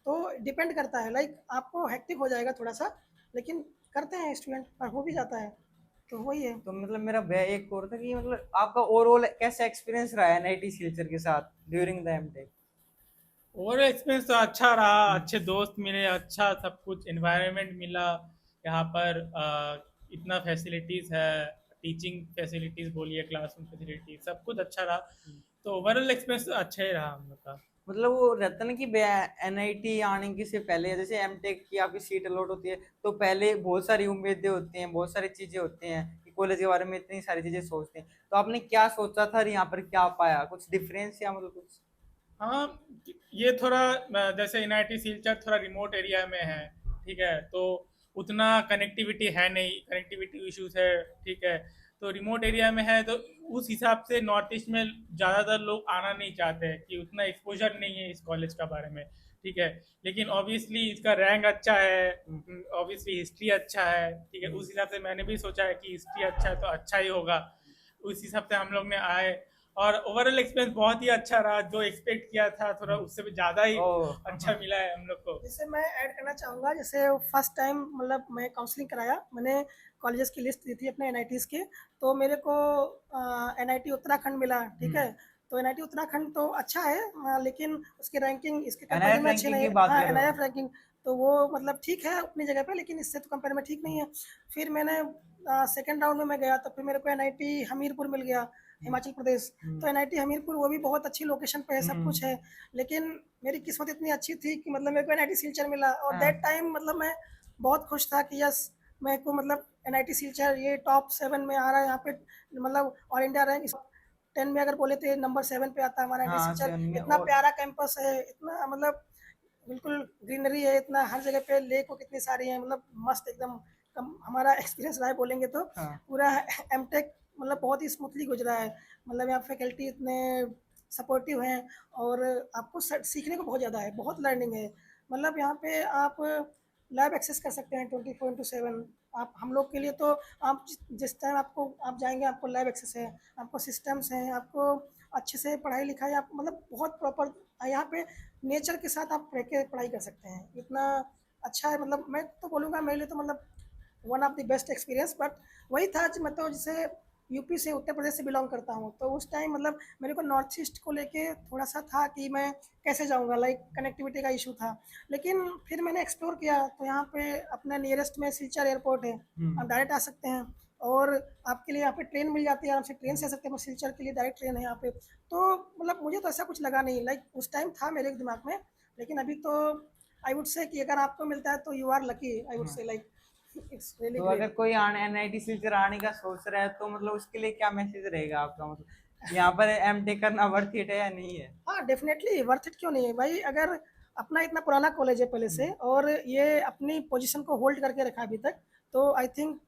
तो डिपेंड करता है, लाइक आपको हेक्टिक हो जाएगा थोड़ा सा, लेकिन करते हैं स्टूडेंट और हो भी जाता है, तो वही है। तो मतलब मेरा भैया एक और था कि मतलब आपका ओवरऑल कैसा एक्सपीरियंस रहा है एनआईटी सिलचर के साथ ड्यूरिंग द एमटेक? और एक्सपीरियंस तो अच्छा रहा, अच्छे दोस्त मिले, अच्छा सब कुछ एनवायरनमेंट मिला यहाँ पर। इतना फैसिलिटीज़ है, टीचिंग फैसिलिटीज़ बोलिए, क्लासरूम फैसिलिटीज, सब कुछ अच्छा रहा। तो ओवरऑल एक्सपीरियंस तो अच्छा ही रहा हम लोग का। मतलब वो रहता ना कि एनआईटी आने के से पहले जैसे एमटेक की आपकी सीट अलॉट होती है, तो पहले बहुत सारी उम्मीदें होती हैं, बहुत सारी चीजें होती हैं कि कॉलेज के बारे में इतनी सारी चीजें सोचते हैं, तो आपने क्या सोचा था और यहाँ पर क्या पाया, कुछ डिफरेंस या मतलब कुछ? हाँ, ये थोड़ा जैसे एनआईटी सिलचर थोड़ा रिमोट एरिया में है, ठीक है, तो उतना कनेक्टिविटी है नहीं, कनेक्टिविटी इश्यूज है, ठीक है। तो रिमोट एरिया में है, तो उस हिसाब से नॉर्थ ईस्ट में ज़्यादातर लोग आना नहीं चाहते हैं कि उतना एक्सपोजर नहीं है इस कॉलेज का बारे में, ठीक है। लेकिन ऑब्वियसली इसका रैंक अच्छा है, ऑब्वियसली हिस्ट्री अच्छा है, ठीक है। उस हिसाब से मैंने भी सोचा है कि हिस्ट्री अच्छा है तो अच्छा ही होगा, उस हिसाब से हम लोग ने आए। और ओवरऑल एक्सपीरियंस बहुत ही अच्छा रहा, जो एक्सपेक्ट किया था थोड़ा उससे भी ज़्यादा ही ओह। अच्छा मिला है हम लोग को। जैसे मैं ऐड करना चाहूँगा, जैसे फर्स्ट टाइम मतलब मैं काउंसलिंग कराया, मैंने कॉलेजेस की लिस्ट दी थी अपने एनआईटीज़ के, तो मेरे को एनआईटी उत्तराखंड मिला, ठीक है। तो एनआईटी उत्तराखंड तो अच्छा है, लेकिन उसकी रैंकिंग इसके कंपेरिजन एनआईएफ में अच्छी रैंकिंग नहीं की है। बात हाँ, करो। एनआईएफ रैंकिंग तो वो मतलब ठीक है अपनी जगह पे, लेकिन इससे तो कंपेयर में ठीक नहीं है। फिर मैंने सेकेंड राउंड में मैं गया तो फिर मेरे को एनआईटी हमीरपुर मिल गया, हिमाचल प्रदेश। तो एनआईटी हमीरपुर वो भी बहुत अच्छी लोकेशन पे है, सब कुछ है, लेकिन मेरी किस्मत इतनी अच्छी थी कि मतलब मेरे को एनआईटी सिलचर मिला। और हाँ। दैट टाइम मतलब मैं बहुत खुश था कि यस, मेरे को मतलब एनआईटी सिलचर ये टॉप 7 में आ रहा है यहाँ पे, मतलब ऑल इंडिया रैंक 10 में अगर बोले तो ये नंबर 7 पे आता है हमारा एनआईटी हाँ सिलचर। सेवन में इतना और प्यारा कैंपस है, इतना मतलब बिल्कुल ग्रीनरी है, इतना हर जगह पे लेक और कितनी सारी है, मतलब मस्त एकदम। हमारा एक्सपीरियंस रहा है बोलेंगे तो हाँ। पूरा एमटेक मतलब बहुत ही स्मूथली गुजरा है। मतलब यहाँ फैकल्टी इतने सपोर्टिव हैं, और आपको सीखने को बहुत ज़्यादा है, बहुत लर्निंग है। मतलब यहाँ पे आप लैब एक्सेस कर सकते हैं 24/7। आप हम लोग के लिए तो आप जिस टाइम आपको आप जाएंगे आपको लैब एक्सेस है, आपको सिस्टम्स हैं, आपको अच्छे से पढ़ाई लिखाई, आप मतलब बहुत प्रॉपर यहाँ पे नेचर के साथ आप रह के पढ़ाई कर सकते हैं, इतना अच्छा है। मतलब मैं तो बोलूँगा मेरे लिए तो मतलब one of the best experience. But वही था मतलब जैसे यूपी से, उत्तर प्रदेश से बिलोंग करता हूँ। तो उस टाइम मतलब मेरे को नॉर्थ ईस्ट को लेके थोड़ा सा था कि मैं कैसे जाऊँगा, लाइक कनेक्टिविटी का इशू था। लेकिन फिर मैंने एक्सप्लोर किया तो यहाँ पे अपना नियरेस्ट में सिलचर एयरपोर्ट है, आप डायरेक्ट आ सकते हैं। और आपके लिए यहाँ पे ट्रेन मिल जाती है, आराम से ट्रेन से आ सकते हैं, सिलचर के लिए डायरेक्ट ट्रेन है यहाँ पे। तो मतलब मुझे तो ऐसा कुछ लगा नहीं, लाइक उस टाइम था मेरे दिमाग में। लेकिन अभी तो आई वुड से कि अगर आपको मिलता है तो you are lucky, I would say, like it's really तो ग्रेट। अगर कोई आने एनआईटी सिलचर आने का सोच रहा है तो मतलब उसके लिए क्या मैसेज रहेगा आपका, मतलब यहाँ पर एमटेक करना वर्थ इट है या नहीं है? हाँ डेफिनेटली वर्थ इट, क्यों नहीं है भाई। अगर अपना इतना पुराना कॉलेज है पहले से और ये अपनी पोजीशन को होल्ड करके रखा है अभी तक, तो I think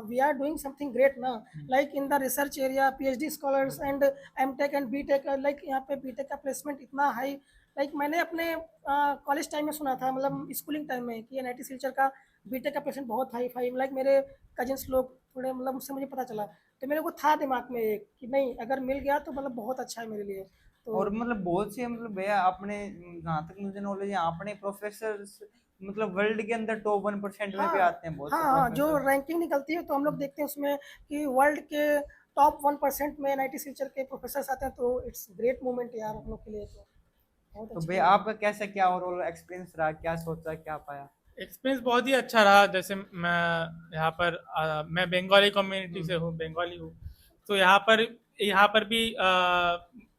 we are doing something great ना, like in the research area, PhD scholars and MTech and BTech, like यहाँ पे बीटेक का प्लेसमेंट इतना हाई। लाइक मैंने अपने कॉलेज टाइम में सुना था, मतलब स्कूलिंग टाइम में, कि एनआईटी सिलचर का बीटेक का प्लेसमेंट बहुत हाई फाई, लाइक मेरे कजिन्स लोग थोड़े, मतलब उससे मुझे पता चला। तो मेरे को था दिमाग में एक कि नहीं, अगर मिल गया तो मतलब बहुत अच्छा है मेरे लिए। तो और मतलब बहुत से मतलब भैया अपने, जहाँ तक मुझे नॉलेज है, अपने प्रोफेसर मतलब वर्ल्ड के अंदर टॉप 1% में भी हाँ आते हैं बहुत हाँ से हाँ, जो प्रोफेसर। रैंकिंग निकलती है तो हम लोग देखते हैं उसमें कि वर्ल्ड के टॉप 1% में एनआईटी सिलचर के प्रोफेसर आते हैं, तो इट्स ग्रेट मोमेंट यार हम लोग के लिए, तो बहुत तो अच्छी भैया बात आपका कैसा क्या ओवरऑल एक्सपीरियंस रहा, क्या सोचा क्या पाया? एक्सपीरियंस बहुत ही अच्छा रहा। जैसे मैं यहाँ पर मैं बंगाली कम्युनिटी से हूँ, बंगाली हूँ। तो यहाँ पर भी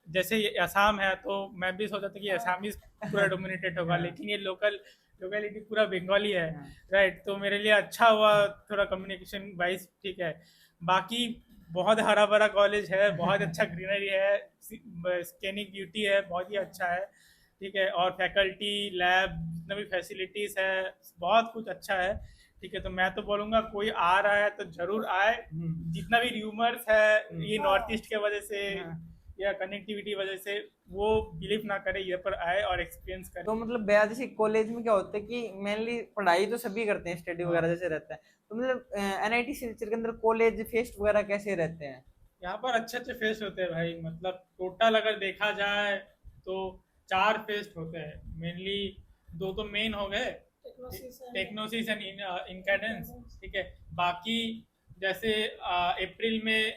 जैसे ये असम है, तो मैं भी सोचा था कि असमीज पूरा डोमिनेटेड होगा, लेकिन ये लोकेलिटी पूरा बंगाली है। राइट, तो मेरे लिए अच्छा हुआ, थोड़ा कम्युनिकेशन वाइज ठीक है। बाकी बहुत हरा भरा कॉलेज है, बहुत अच्छा ग्रीनरी है, स्कैनिंग ब्यूटी है, बहुत ही अच्छा है। ठीक है, और फैकल्टी, लैब, जितना भी फैसिलिटीज़ है, बहुत कुछ अच्छा है। ठीक है, तो मैं तो बोलूँगा कोई आ रहा है तो ज़रूर आए। जितना भी र्यूमर्स है ये नॉर्थ ईस्ट के वजह से या कनेक्टिविटी वजह से, वो बिलीव ना करे, ये पर आए और एक्सपीरियंस करे। तो मतलब भैया जैसे कॉलेज में क्या होता है कि मेनली पढ़ाई तो सभी करते हैं, स्टडी वगैरह जैसे रहता है, तो मतलब एनआईटी सिलचर के अंदर कॉलेज फेस्ट वगैरह कैसे रहते हैं? यहाँ पर अच्छे अच्छे फेस्ट होते हैं भाई, मतलब टोटल अगर देखा जाए तो 4 फेस्ट होते हैं मेनली। 2 तो मेन हो गए, टेक्नोसिस एंड इनकैडेंस। ठीक है, बाकी जैसे अप्रैल में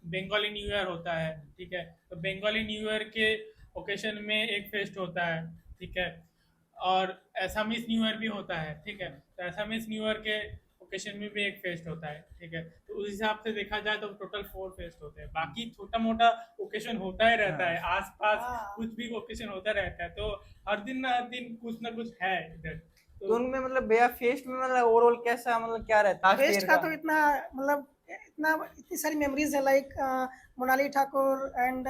बंगाली न्यू ईयर होता है। ठीक है, तो बंगाली न्यू ईयर के ओकेशन में एक फेस्ट होता है। ठीक है, और एसामीज न्यू ईयर भी होता है। ठीक है, तो एसामीज न्यू ईयर के ओकेशन में भी एक फेस्ट होता है। ठीक है, तो उस हिसाब से देखा जाए तो टोटल 4 फेस्ट होते हैं। बाकी छोटा मोटा ओकेशन होता ही रहता है, आसपास हाँ। कुछ भी ओकेशन होता रहता है, तो हर दिन ना हर दिन कुछ ना कुछ है इधर। तो उनमें मतलब भैया फेस्ट में मतलब ओवरऑल कैसा मतलब क्या रहता है लास्ट वेस्ट ईयर का का? तो इतना, मतलब इतनी सारी मेमोरीज है, लाइक मोनाली ठाकुर एंड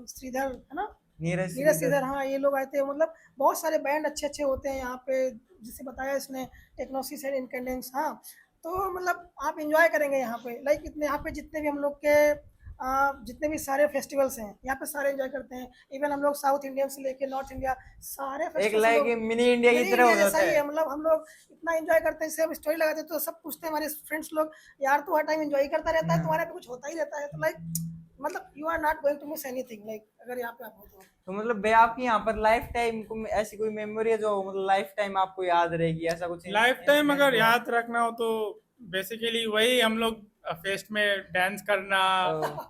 श्रीधर है ना, नीरज नीरज श्रीधर। श्रीधर, हाँ ये लोग आए थे। मतलब बहुत सारे बैंड अच्छे अच्छे होते हैं यहाँ पे, जिसे बताया इसने, टेक्नोसिस एंड इनकेंडेंस। हाँ, तो मतलब आप इंजॉय करेंगे यहाँ पे, लाइक इतने यहाँ पे जितने भी हम लोग के जितने भी सारे फेस्टिवल्स हैं यहाँ पे सारे एंजॉय करते हैं। इवन हम लोग साउथ इंडियन से लेके नॉर्थ इंडिया, सारे एक फेस्टिवल्स हम लाइक लोग, मिनी इंडिया की मेरी तरह इंडिया हो जैसा जाता ही है। है। मतलब हम लोग इतना एंजॉय करते हैं, जैसे हम स्टोरी लगाते हैं तो सब पूछते हैं हमारे फ्रेंड्स लोग, यार तू हर टाइम एंजॉय करता रहता है, तुम्हारे पे कुछ होता ही रहता है। तो लाइक मतलब you are not going to miss anything, like अगर यहाँ पे आप हो तो। तो मतलब भैया आपकी यहाँ पर लाइफ टाइम को ऐसी कोई मेमोरी है जो मतलब लाइफ टाइम आपको याद रहेगी, ऐसा कुछ लाइफ टाइम इंसिडेंट अगर हुआ? याद रखना हो तो बेसिकली वही हम लोग फेस्ट में डांस करना।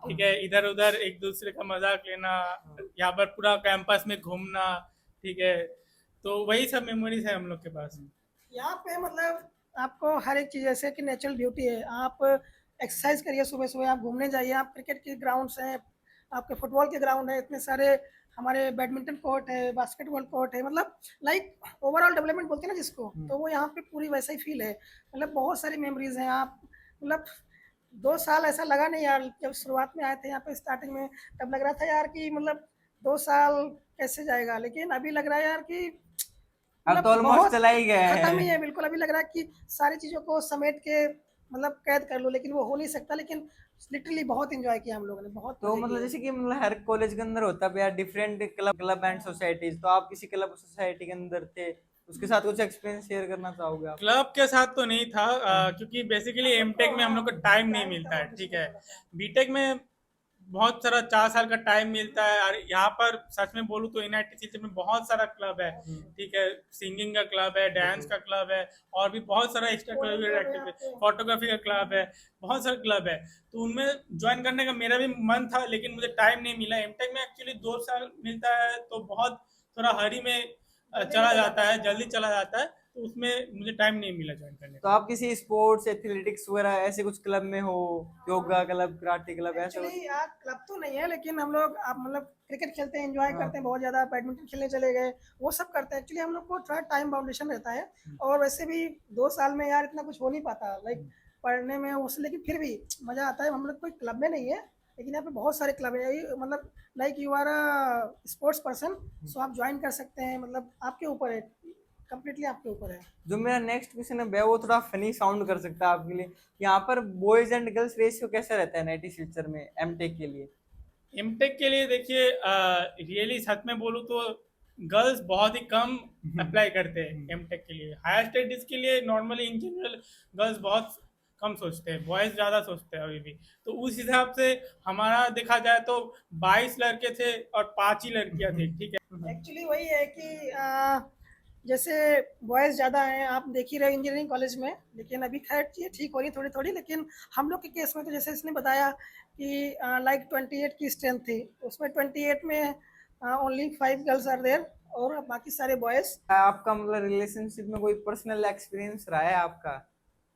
ठीक है, इधर उधर एक दूसरे का मजाक लेना, यहाँ पर पूरा कैंपस में घूमना। ठीक है, तो वही सब मेमोरीज है हम लोग के पास। यहाँ पे मतलब आपको हर एक चीज़, जैसे कि नेचुरल ब्यूटी है, आप एक्सरसाइज करिए, सुबह सुबह आप घूमने जाइए, आप क्रिकेट के ग्राउंड्स हैं, आपके फुटबॉल के ग्राउंड है, इतने सारे हमारे बैडमिंटन कोर्ट है, बास्केटबॉल कोर्ट है, मतलब लाइक ओवरऑल डेवलपमेंट बोलते हैं ना जिसको, तो वो यहाँ पे पूरी वैसा ही फील है। मतलब बहुत सारी मेमोरीज हैं। आप मतलब 2 साल ऐसा लगा नहीं यार, जब शुरुआत में आए थे यहाँ पे स्टार्टिंग में, तब लग रहा था यार कि मतलब 2 साल कैसे जाएगा, लेकिन अभी लग रहा है यार कि अब तो मतलब ऑलमोस्ट बहुत चला ही गया खत्म ही है। है बिल्कुल। अभी लग रहा है कि सारी चीज़ों को समेट के मतलब कैद कर लो, लेकिन वो हो नहीं सकता। लेकिन लिटरली बहुत इंजॉय किया हम लोगों ने, बहुत तो मजे मतलब किए। जैसे कि मतलब हर कॉलेज के अंदर होता है यार different club club and societies, तो आप किसी क्लब सोसाइटी के अंदर थे, उसके साथ कुछ एक्सपीरियंस शेयर करना चाहोगे आप? क्लब के साथ तो नहीं था, क्योंकि बेसिकली एमटेक में हम लोग को टाइम नहीं मिलता है। ठीक है, बीटेक में बहुत सारा 4 साल का टाइम मिलता है। और यहाँ पर सच में बोलूँ तो एनआईटी सिलचर में बहुत सारा क्लब है, ठीक है, सिंगिंग का क्लब है, डांस का क्लब है, और भी बहुत सारा एक्स्ट्रा कोडिंग करिकुलर क्लब है एक्टिविटी, आपके। फोटोग्राफी का क्लब है, बहुत सारे क्लब है। तो उनमें ज्वाइन करने का मेरा भी मन था, लेकिन मुझे टाइम नहीं मिला। एमटेक में एक्चुअली 2 साल मिलता है, तो बहुत थोड़ा हरी में जल्दी चला निकल जाता जाता है, है। जल्दी चला जाता है, तो उसमें मुझे टाइम नहीं मिला ज्वाइन करने तो का। आप किसी स्पोर्ट्स एथलेटिक्स वगैरह ऐसे कुछ क्लब में हो, योगा क्लब, कराटे क्लब, ऐसा कुछ? एक्चुअली यार क्लब तो नहीं है, लेकिन हम लोग आप मतलब क्रिकेट खेलते हैं, एंजॉय हाँ। करते हैं बहुत ज़्यादा, बैडमिंटन खेलने चले गए, वो सब करते हैं। एक्चुअली हम लोग को थोड़ा टाइम बाउंडेशन रहता है, और वैसे भी 2 साल में यार इतना कुछ हो नहीं पाता लाइक पढ़ने में उस, लेकिन फिर भी मज़ा आता है। हम लोग कोई क्लब में नहीं है, लेकिन यहाँ पे बहुत सारे क्लब है, मतलब like you are a sports person, so आप ज्वाइन कर सकते हैं, मतलब आपके ऊपर है, कम्प्लीटली आपके ऊपर है। जो मेरा नेक्स्ट क्वेश्चन है वो थोड़ा फनी साउंड कर सकता है आपके लिए। यहाँ पर बॉयज एंड गर्ल्स रेशियो कैसा रहता है एनआईटी सिलचर में एमटेक के लिए? एमटेक के लिए देखिए, रियली सच में बोलूँ तो गर्ल्स बहुत ही कम अप्लाई करते हैं एमटेक के लिए। हायर स्टडीज के लिए नॉर्मली इन जनरल गर्ल्स बहुत कम सोचते हैं, बॉयज ज़्यादा सोचते हैं अभी भी। तो उस हिसाब से हमारा देखा जाए तो 22 लड़के थे और 5 ही लड़कियां थी, ठीक है। एक्चुअली वही है कि जैसे बॉयज़ ज़्यादा हैं, आप देख ही रहे हो इंजीनियरिंग कॉलेज में, लेकिन अभी खैर ये ठीक हो रही है थोड़ी थोड़ी। लेकिन हम लोग के केस में तो जैसे इसने बताया कि लाइक 28 की स्ट्रेंथ थी, उसमें 28 में ओनली 5 गर्ल्स आर देयर, और बाकी सारे बॉयज़। आपका मतलब रिलेशनशिप में कोई पर्सनल एक्सपीरियंस रहा है आपका?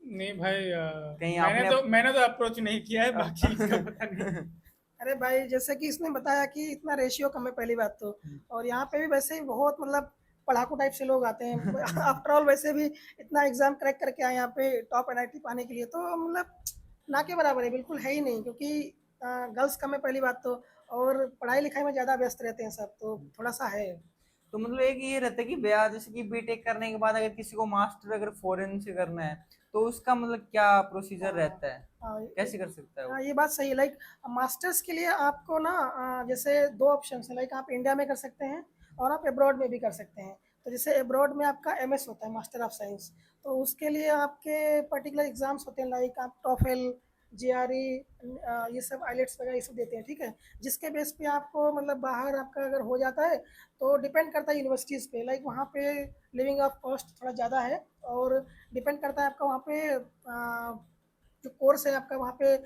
नहीं भाई, कहीं मैंने आपने तो मैंने तो अप्रोच नहीं किया है, बाकी इसका पता नहीं। अरे भाई, जैसे कि इसने बताया कि इतना रेशियो कम है पहली बात तो, और यहाँ पे भी वैसे ही बहुत मतलब पढ़ाकू टाइप से लोग आते हैं। आफ्टर ऑल वैसे भी इतना एग्जाम क्रैक करके आए यहाँ पे टॉप एनआईटी पाने के लिए, तो मतलब ना के बराबर है, बिल्कुल है ही नहीं, क्योंकि गर्ल्स कम है पहली बात तो, और पढ़ाई लिखाई में ज़्यादा व्यस्त रहते हैं सब, तो थोड़ा सा है। तो मतलब एक ये रहता है कि भैया जैसे कि बीटेक करने के बाद अगर किसी को मास्टर अगर फॉरेन से करना है तो उसका मतलब क्या प्रोसीजर रहता है, हाँ, कैसे कर सकता है वो? हाँ, ये बात सही है। लाइक मास्टर्स के लिए आपको ना जैसे दो ऑप्शन है, लाइक आप इंडिया में कर सकते हैं और आप अब्रॉड में भी कर सकते हैं। तो जैसे अब्रॉड में आपका एमएस होता है, मास्टर ऑफ साइंस, तो उसके लिए आपके पर्टिकुलर एग्जाम्स होते हैं, लाइक आप टॉफेल, जीआरई, ये सब आइलेट्स वगैरह ये सब देते हैं, ठीक है। जिसके बेस पे आपको मतलब बाहर आपका अगर हो जाता है, तो डिपेंड करता है यूनिवर्सिटीज़ पे, लाइक वहाँ पे लिविंग ऑफ कॉस्ट थोड़ा ज़्यादा है, और डिपेंड करता है आपका वहाँ पे जो कोर्स है आपका वहाँ पे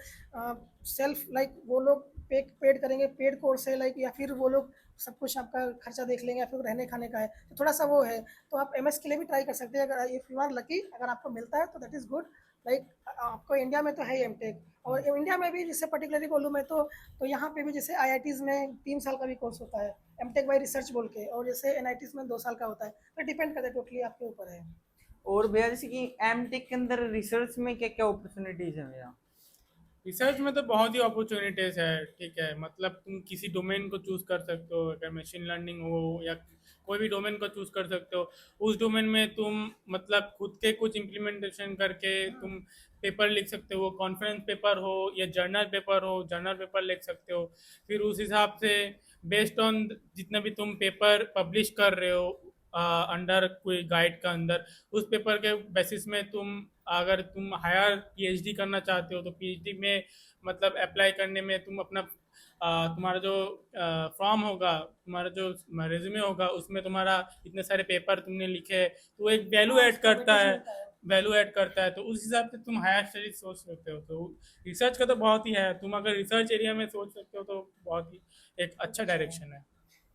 सेल्फ लाइक वो लोग पेड करेंगे, पेड कोर्स है लाइक, या फिर वो लोग सब कुछ आपका खर्चा देख लेंगे, या फिर रहने खाने का है, तो थोड़ा सा वो है। तो आप एमएस के लिए भी ट्राई कर सकते हैं, अगर इफ़ यू आर लकी, अगर आपको मिलता है तो दैट इज़ गुड। लाइक आपको इंडिया में तो है ही एमटेक, और इंडिया में भी जैसे पर्टिकुलरली बोलूँ मैं तो यहाँ पे भी जैसे आईआईटीज़ में 3 साल का भी कोर्स होता है, एमटेक बाई रिसर्च बोल के, और जैसे एनआईटीज़ में 2 साल का होता है, तो डिपेंड करता है, टोटली आपके ऊपर है। और भैया जैसे कि एमटेक के अंदर रिसर्च में क्या क्या अपॉर्चुनिटीज है भैया? रिसर्च में तो बहुत ही अपॉर्चुनिटीज है, ठीक है। मतलब तुम किसी डोमेन को चूज कर सकते हो, अगर मशीन लर्निंग हो या कोई भी डोमेन को चूज कर सकते हो। उस डोमेन में तुम मतलब खुद के कुछ इम्प्लीमेंटेशन करके तुम पेपर लिख सकते हो, कॉन्फ्रेंस पेपर हो या जर्नल पेपर हो, जर्नल पेपर लिख सकते हो। फिर उस हिसाब से बेस्ड ऑन जितना भी तुम पेपर पब्लिश कर रहे हो अंडर कोई गाइड का अंदर, उस पेपर के बेसिस में तुम, अगर तुम हायर पीएचडी करना चाहते हो तो पीएचडी में मतलब अप्लाई करने में तुम अपना तुम्हारा जो फॉर्म होगा, तुम्हारा जो रेज्यूमे होगा, उसमें तुम्हारा इतने सारे पेपर तुमने लिखे हैं, तो एक वैल्यू हाँ, ऐड उसका करता वेटेज है। मिलता है। वैल्यू ऐड करता है, तो उस हिसाब से तुम हायर स्टडीज सोच सकते हो। तो रिसर्च का तो बहुत ही है, तुम अगर रिसर्च एरिया में सोच सकते हो तो बहुत ही एक अच्छा डायरेक्शन है।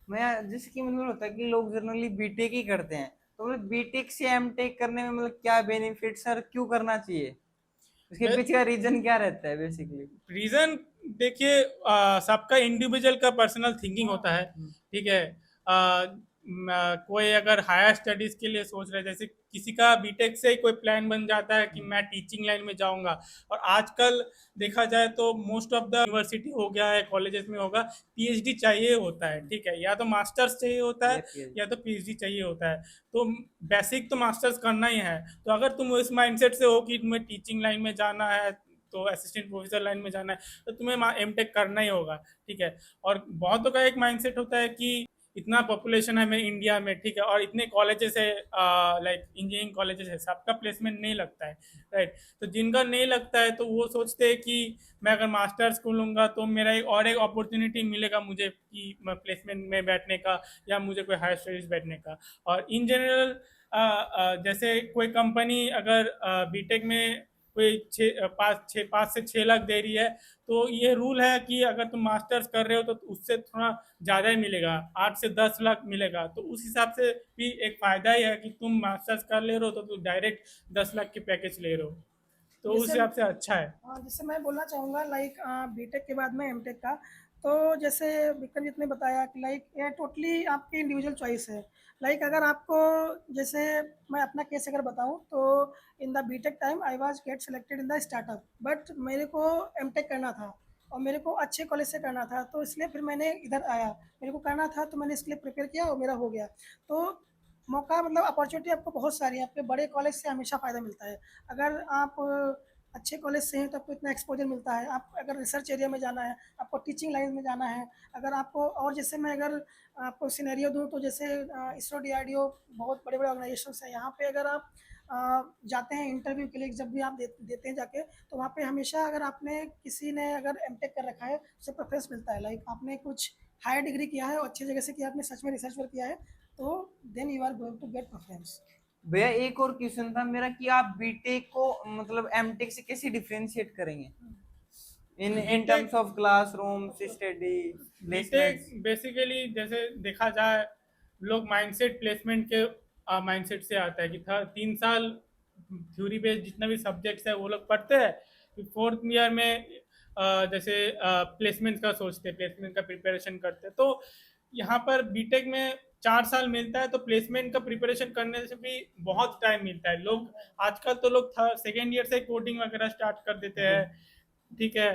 मैं जैसे कि मतलब होता है कि लोग जनरली बीटेक ही करते हैं, तो मतलब बीटेक से एमटेक करने में मतलब क्या बेनिफिट्स और क्यों करना चाहिए, उसके पीछे का रीजन क्या रहता है बेसिकली? रीजन देखिए, सबका इंडिविजुअल का पर्सनल थिंकिंग होता है, ठीक है। कोई अगर हायर स्टडीज के लिए सोच रहे हैं, जैसे किसी का बीटेक से ही कोई प्लान बन जाता है कि मैं टीचिंग लाइन में जाऊंगा। और आजकल देखा जाए तो मोस्ट ऑफ द यूनिवर्सिटी हो गया है, कॉलेजेस में होगा, पीएचडी चाहिए होता है, ठीक है। या तो मास्टर्स चाहिए होता है या तो पीएचडी चाहिए होता है। तो बेसिक तो मास्टर्स करना ही है। तो अगर तुम इस माइंडसेट से हो कि तुम्हें टीचिंग लाइन में जाना है, तो असिस्टेंट प्रोफेसर लाइन में जाना है, तो तुम्हें एमटेक करना ही होगा, ठीक है। और बहुतों का एक माइंडसेट होता है कि इतना पॉपुलेशन है मेरे इंडिया में, ठीक है, और इतने कॉलेजेस है, लाइक इंजीनियरिंग कॉलेजेस है, सबका प्लेसमेंट नहीं लगता है, राइट। तो जिनका नहीं लगता है तो वो सोचते हैं कि मैं अगर मास्टर्स को लूँगा तो मेरा एक अपॉर्चुनिटी मिलेगा मुझे कि प्लेसमेंट में बैठने का या मुझे कोई हायर स्टडीज बैठने का। और इन जनरल जैसे कोई कंपनी अगर बीटेक में कोई 5 से 6 लाख दे रही है, तो ये रूल है कि अगर तुम मास्टर्स कर रहे हो तो उससे थोड़ा ज़्यादा ही मिलेगा, 8 से 10 लाख मिलेगा। तो उस हिसाब से भी एक फ़ायदा ही है कि तुम मास्टर्स कर ले रहे हो तो तुम डायरेक्ट 10 लाख की पैकेज ले रहे हो, तो उस जैसे हिसाब से अच्छा है। हाँ, जैसे मैं बोलना चाहूँगा लाइक बीटेक के बाद में एमटेक का। तो जैसे विक्रमजीत ने बताया कि लाइक ये टोटली आपकी इंडिविजुअल चॉइस है। लाइक अगर आपको, जैसे मैं अपना केस अगर बताऊँ तो in the BTech time I was get selected in the startup, but मेरे को एमटेक करना था और मेरे को अच्छे कॉलेज से करना था, तो इसलिए फिर मैंने इधर आया। मेरे को करना था तो मैंने इसके लिए प्रिपेयर किया और मेरा हो गया। तो मौका मतलब अपॉर्चुनिटी आपको बहुत सारी है, आपके बड़े कॉलेज से हमेशा फ़ायदा मिलता है। अगर आप अच्छे कॉलेज से हैं तो आपको इतना एक्सपोजर मिलता है। आप अगर रिसर्च एरिया में जाना है, आपको टीचिंग लाइन में जाना है, अगर आपको, और जैसे मैं अगर आपको सिनेरियो दूँ तो जैसे इसरो, डीआरडीओ बहुत बड़े-बड़े ऑर्गेनाइजेशंस हैं। यहाँ पे अगर आप जाते हैं इंटरव्यू के लिए, जब भी आप देते हैं जाके, तो वहाँ पे हमेशा अगर आपने, किसी ने अगर एमटेक कर रखा है, उसे प्रेफ़रेंस मिलता है। लाइक आपने कुछ हायर डिग्री किया है और अच्छी जगह से किया, आपने सच में रिसर्च वर्क किया है, तो then you are going to get preference. भैया एक और क्वेश्चन था मेरा कि आप बीटेक को मतलब एमटेक से कैसे डिफरेंशिएट करेंगे in BTech terms of classroom study BTech placements. Basically जैसे देखा जाए, लोग माइंडसेट प्लेसमेंट के माइंडसेट से आता है कि था 3 साल थ्योरी बेस्ड जितना भी सब्जेक्ट्स है वो लोग पढ़ते हैं, फिर फोर्थ ईयर में जैसे प्लेसमेंट का सोचते हैं, प्लेसमेंट का प्रिपरेशन करते हैं। तो यहाँ पर बीटेक में 4 साल मिलता है, तो प्लेसमेंट का प्रिपरेशन करने से भी बहुत टाइम मिलता है। लोग आजकल तो लोग सेकेंड ईयर से कोडिंग वगैरह स्टार्ट कर देते हैं, ठीक है,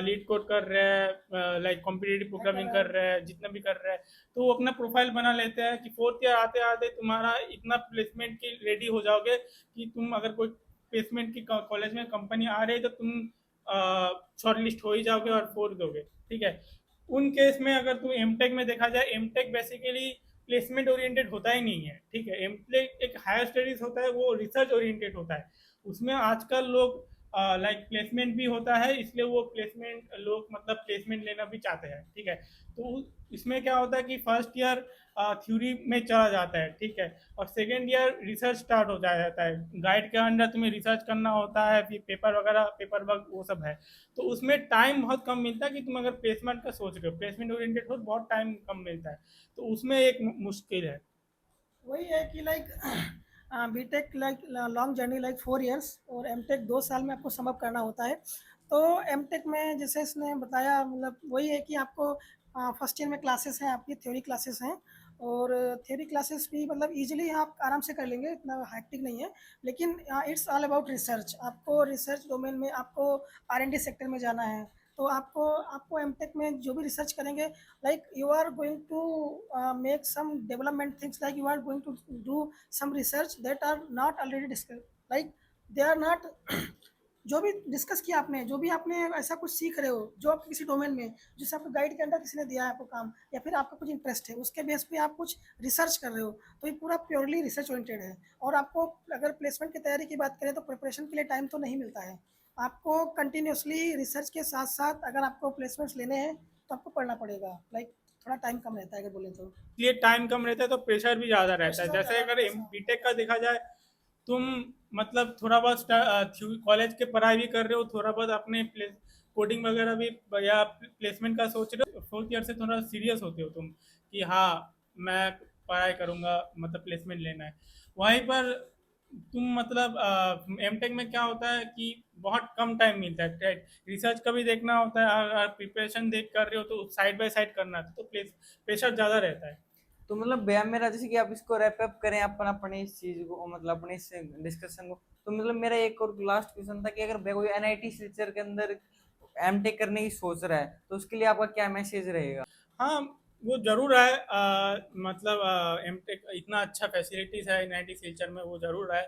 लीड कोड कर रहे हैं, लाइक कॉम्पिटिटिव प्रोग्रामिंग कर रहे हैं, जितना भी कर रहे हैं, तो वो अपना प्रोफाइल बना लेते हैं कि फोर्थ ईयर आते आते तुम्हारा इतना प्लेसमेंट की रेडी हो जाओगे कि तुम अगर कोई प्लेसमेंट की कॉलेज में कंपनी आ रही है तो तुम शॉर्ट लिस्ट हो ही जाओगे और फोड़ दोगे, ठीक है। उन केस में अगर तुम एमटेक में देखा जाए, एमटेक बेसिकली प्लेसमेंट ओरिएंटेड होता ही नहीं है, ठीक है। एमटेक एक हायर स्टडीज होता है, वो रिसर्च ओरिएंटेड होता है। उसमें आजकल लोग लाइक प्लेसमेंट भी होता है, इसलिए वो प्लेसमेंट लोग मतलब प्लेसमेंट लेना भी चाहते हैं, ठीक है। तो इसमें क्या होता है कि फर्स्ट ईयर थ्योरी में चला जाता है, ठीक है, और सेकेंड ईयर रिसर्च स्टार्ट हो जाता है। गाइड के अंडर तुम्हें रिसर्च करना होता है, फिर पेपर वगैरह, पेपर वर्क वो सब है। तो उसमें टाइम बहुत कम मिलता है कि तुम अगर प्लेसमेंट का सोच रहे हो, प्लेसमेंट ओरिएंटेड हो, बहुत टाइम कम मिलता है, तो उसमें एक मुश्किल है। वही है कि like BTech like long journey like 4 years, और एमटेक 2 साल में आपको समअप करना होता है। तो एमटेक में जैसे इसने बताया, मतलब वही है कि आपको फर्स्ट ईयर में क्लासेस हैं, आपकी थ्योरी क्लासेस हैं, और थ्योरी क्लासेस भी मतलब इजीली आप आराम से कर लेंगे, इतना हैक्टिक नहीं है। लेकिन इट्स ऑल अबाउट रिसर्च। आपको रिसर्च डोमेन में, आपको आर&डी सेक्टर में जाना है, तो आपको आपको एमटेक में जो भी रिसर्च करेंगे, like you are going to make some development things, like you are going to do some research that are not already discussed, like they are not जो भी डिस्कस किया आपने, जो भी आपने ऐसा कुछ सीख रहे हो जो आप किसी डोमेन में, जिससे आपको गाइड के अंदर किसी ने दिया है आपको काम, या फिर आपका कुछ इंटरेस्ट है, उसके बेस पे आप कुछ रिसर्च कर रहे हो, तो ये पूरा प्योरली रिसर्च ओरिएंटेड है। और आपको अगर प्लेसमेंट की तैयारी की बात करें तो प्रिपरेशन के लिए टाइम तो नहीं मिलता है। आपको कंटिन्यूसली रिसर्च के साथ साथ अगर आपको प्लेसमेंट्स लेने हैं तो आपको पढ़ना पड़ेगा। लाइक थोड़ा टाइम कम रहता है अगर बोले तो। इसलिए टाइम कम रहता है तो प्रेशर भी ज़्यादा रहता प्रेशर है। ज़्यादा जैसे ज़्यादा अगर पैसा। बीटेक का देखा जाए, तुम मतलब थोड़ा बहुत कॉलेज के पढ़ाई भी कर रहे हो, थोड़ा बहुत अपने कोडिंग वगैरह भी या प्लेसमेंट का सोच रहे हो, फोर्थ ईयर से थोड़ा सीरियस होते हो तुम कि हाँ मैं पढ़ाई करूँगा, मतलब प्लेसमेंट लेना है। वहीं पर तुम मतलब एमटेक में क्या होता है कि बहुत कम टाइम मिलता है, राइट। रिसर्च का भी देखना होता है, अगर प्रिपरेशन देख कर रहे हो तो साइड बाय साइड करना है, तो प्रेशर ज़्यादा रहता है। तो मतलब भैया मेरा जैसे कि आप इसको रैप अप करें अपन अपने इस चीज को, मतलब अपने इस डिस्कशन को, तो मतलब मेरा एक और लास्ट क्वेश्चन था कि अगर भैया कोई एनआईटी सिलचर के अंदर एमटेक करने की सोच रहा है तो उसके लिए आपका क्या मैसेज रहेगा। हाँ, वो ज़रूर है, मतलब एमटेक इतना अच्छा फैसिलिटीज़ है 90 सिलचर में, वो ज़रूर है।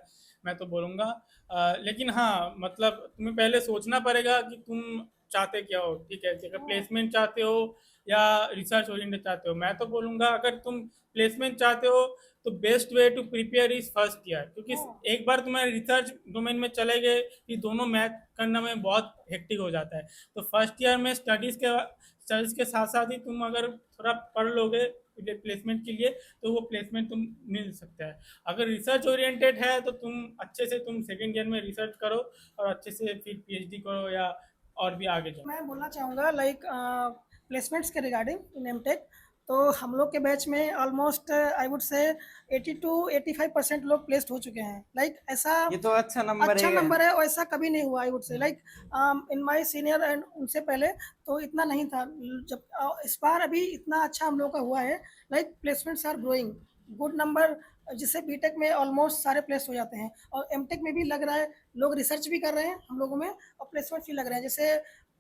मैं तो बोलूँगा। लेकिन हाँ, मतलब तुम्हें पहले सोचना पड़ेगा कि तुम चाहते क्या हो, ठीक है? कि अगर प्लेसमेंट चाहते हो या रिसर्च ओरिएंटेड चाहते हो। मैं तो बोलूँगा अगर तुम प्लेसमेंट चाहते हो तो best way to prepare is first year, क्योंकि एक बार तुम्हारे रिसर्च डोमेन में चले गए कि दोनों मैथ करना में बहुत हेक्टिक हो जाता है। तो फर्स्ट ईयर में स्टडीज़ के साथ साथ ही तुम अगर थोड़ा पढ़ लोगे प्लेसमेंट के लिए, तो वो प्लेसमेंट तुम मिल सकता है। अगर रिसर्च ओरिएंटेड है तो तुम अच्छे से तुम सेकेंड ईयर में रिसर्च करो और अच्छे से फिर पीएचडी करो या और भी आगे जाओ। मैं बोलना चाहूँगा लाइक प्लेसमेंट्स के रिगार्डिंग इन एमटेक, तो हम लोग के बैच में ऑलमोस्ट आई वुड से 80 to 85% लोग प्लेस्ड हो चुके हैं। लाइक ऐसा ये तो अच्छा नंबर अच्छा है। नंबर है और ऐसा कभी नहीं हुआ आई would say. Like in my senior and उनसे पहले तो इतना नहीं था। जब इस बार अभी इतना अच्छा हम लोग का हुआ है। Like placements are growing good number, जिससे बीटेक में ऑलमोस्ट सारे प्लेस हो जाते हैं और एमटेक में भी लग रहा है। लोग रिसर्च भी कर रहे हैं हम लोगों में और प्लेसमेंट भी लग रहे हैं। जैसे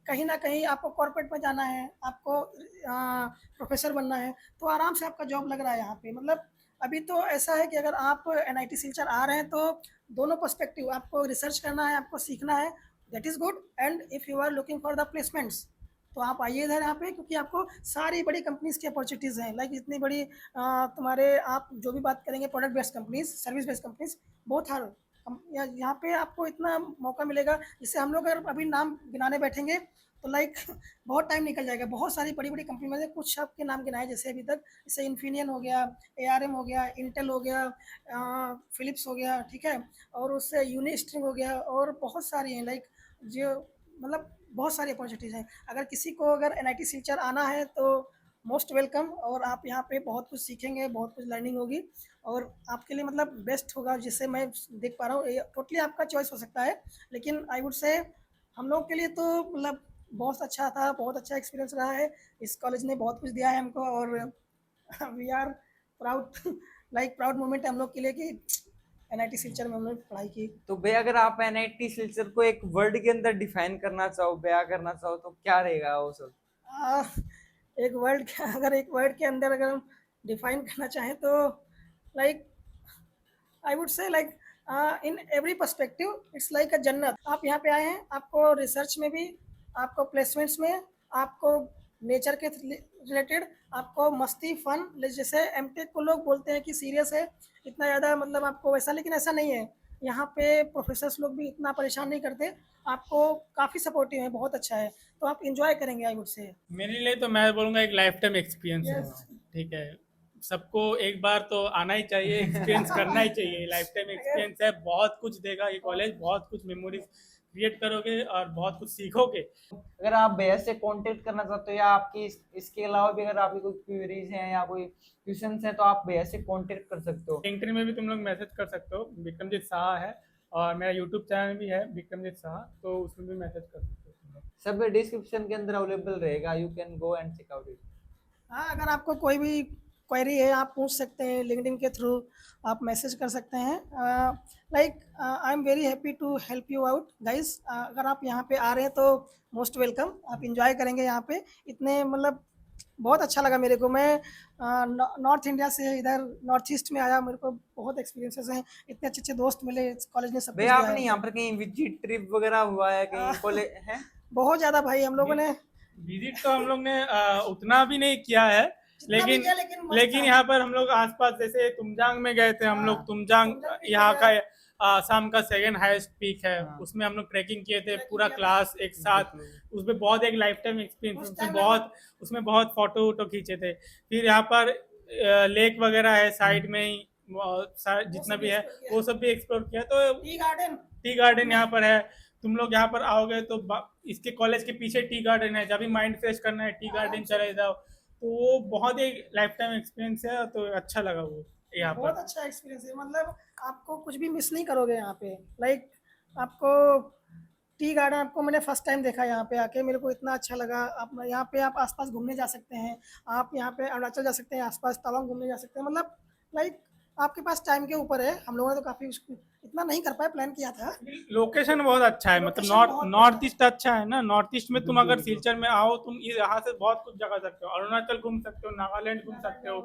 कहीं ना कहीं आपको कॉर्पोरेट में जाना है, आपको प्रोफेसर बनना है, तो आराम से आपका जॉब लग रहा है यहाँ पे। मतलब अभी तो ऐसा है कि अगर आप एनआईटी सिलचर आ रहे हैं तो दोनों पर्सपेक्टिव, आपको रिसर्च करना है, आपको सीखना है, that is good. And if you are looking for the placements तो आप आइए इधर यहाँ पे, क्योंकि आपको सारी बड़ी कंपनीज की अपॉर्चुनिटीज़ हैं। लाइक इतनी बड़ी तुम्हारे आप जो भी बात करेंगे product based companies, service based companies, बहुत हर यहाँ पे आपको इतना मौका मिलेगा जिससे हम लोग अगर अभी नाम गिनाने बैठेंगे तो लाइक बहुत टाइम निकल जाएगा। बहुत सारी बड़ी बड़ी कंपनी में से कुछ आपके नाम गिनाए जैसे अभी तक, जैसे इन्फिनियन हो गया, एआरएम हो गया, इंटेल हो गया, फिलिप्स हो गया, ठीक है, और उससे यूनिस्ट्रिंग हो गया, और बहुत सारी हैं। लाइक जो मतलब बहुत सारी अपॉर्चुनिटीज़ हैं। अगर किसी को अगर एनआईटी सिलचर आना है तो मोस्ट वेलकम, और आप यहाँ पे बहुत कुछ सीखेंगे, बहुत कुछ लर्निंग होगी और आपके लिए मतलब बेस्ट होगा। जिससे मैं देख पा रहा हूँ टोटली आपका चॉइस हो सकता है, लेकिन आई वुड से हम लोग के लिए तो मतलब बहुत अच्छा था, बहुत अच्छा एक्सपीरियंस रहा है। इस कॉलेज ने बहुत कुछ दिया है हमको और we are proud, like proud moment है हम लोग के लिए कि एनआईटी सिलचर में हमने पढ़ाई की। तो भैया अगर आप एनआईटी सिलचर को एक वर्ड के अंदर डिफाइन करना चाहो, बयां करना चाहो, तो क्या रहेगा वो सब? आ, एक वर्ड अगर एक वर्ड के अंदर अगर हम डिफाइन करना चाहें तो like I would say like in every perspective it's like अ जन्नत। आप यहाँ पे आए हैं, आपको रिसर्च में भी, आपको प्लेसमेंट्स में, आपको नेचर के रिलेटेड, आपको मस्ती फन, जैसे एमटेक को लोग बोलते हैं कि सीरियस है इतना ज़्यादा, मतलब आपको वैसा, लेकिन ऐसा नहीं है। यहाँ पे प्रोफेसर्स लोग भी इतना परेशान नहीं करते, आपको काफ़ी सपोर्टिव है, बहुत अच्छा है, तो आप इंजॉय करेंगे आई वुड से। मेरे लिए तो मैं बोलूँगा एक लाइफ टाइम एक्सपीरियंस है, यस, ठीक है? सबको एक बार तो आना ही चाहिए, एक्सपीरियंस करना ही चाहिए। लाइफ टाइम एक्सपीरियंस है, बहुत कुछ देगा ये कॉलेज, बहुत कुछ मेमोरीज क्रिएट करोगे और बहुत कुछ सीखोगे। अगर आप भैया से कांटेक्ट करना चाहते हो या आपकी इसके अलावा भी अगर आपकी कोई क्वेरीज हैं या कोई क्वेश्चंस हैं तो आप भैया से कांटेक्ट कर सकते हो। लिंक्डइन में भी तुम लोग मैसेज कर सकते हो, विक्रमजीत शाह है, और मेरा यूट्यूब चैनल भी है विक्रमजीत शाह, तो उसमें भी मैसेज कर सकते हो तुम लोग। सब डिस्क्रिप्शन के अंदर अवेलेबल रहेगा, you can go and check out it. हाँ, अगर आपको कोई भी क्वेरी है आप पूछ सकते हैं, लिंक्डइन के थ्रू आप मैसेज कर सकते हैं। Like I am very happy to help you out guys. अगर आप यहाँ पे आ रहे हैं तो मोस्ट वेलकम, आप इंजॉय करेंगे यहाँ पे। इतने मतलब बहुत अच्छा लगा मेरे को। मैं नॉर्थ इंडिया से इधर नॉर्थ ईस्ट में आया, मेरे को बहुत एक्सपीरियंसेस हैं, इतने अच्छे अच्छे दोस्त मिले, कॉलेज ने सब कुछ भैया दिया आपने है। यहाँ पर कहीं विजिट ट्रिप वगैरह हुआ है कहीं कॉलेज है? बहुत ज़्यादा भाई, हम लोगों ने विजिट तो हम लोग ने उतना भी नहीं किया है, जितना भी लेकिन किया, लेकिन मस्त लेकिन था। यहाँ पर हम लोग आसपास जैसे तुमजांग में गए थे हम लोग। हाँ, तुमजांग तुमजांग पीक यहाँ का वगैरह। आसाम का सेकंड हाईएस्ट पीक है, हाँ। उसमें हम लोग ट्रैकिंग किए थे ट्रैकिंग पूरा किया था। क्लास एक साथ। उसमें बहुत एक लाइफ टाइम एक्सपीरियंस, उस उसमें टाइम बहुत फोटो वोटो खींचे थे। फिर यहाँ पर लेक वगैरह है साइड में ही, जितना भी है वो सब भी एक्सप्लोर किया। तो टी गार्डन, टी गार्डन यहाँ पर है, तुम लोग यहाँ पर आओगे तो इसके कॉलेज के पीछे टी गार्डन है, जब भी माइंड फ्रेश करना है टी गार्डन चले जाओ। तो वो बहुत एक लाइफ टाइम एक्सपीरियंस है, तो अच्छा लगा वो यहाँ बहुत पर। अच्छा एक्सपीरियंस है। मतलब आपको कुछ भी मिस नहीं करोगे यहाँ पे। लाइक आपको टी गार्डन, आपको मैंने फर्स्ट टाइम देखा यहाँ पे आके, मेरे को इतना अच्छा लगा। आप यहाँ पे आप आसपास घूमने जा सकते हैं, आप यहाँ पे अरुणाचल जा सकते हैं, आसपास तवांग घूमने जा सकते हैं। मतलब लाइक आपके पास टाइम के ऊपर है। हम लोगों ने तो काफ़ी इतना नहीं कर पाए, प्लान किया था। लोकेशन बहुत अच्छा है, मतलब लोकेशन बहुत नॉर्थ बढ़िया ईस्ट अच्छा है ना। नॉर्थ ईस्ट में तुम अगर सिलचर में आओ, तुम यहाँ से बहुत कुछ जगह सकते हो, अरुणाचल घूम सकते हो, नागालैंड घूम सकते हो,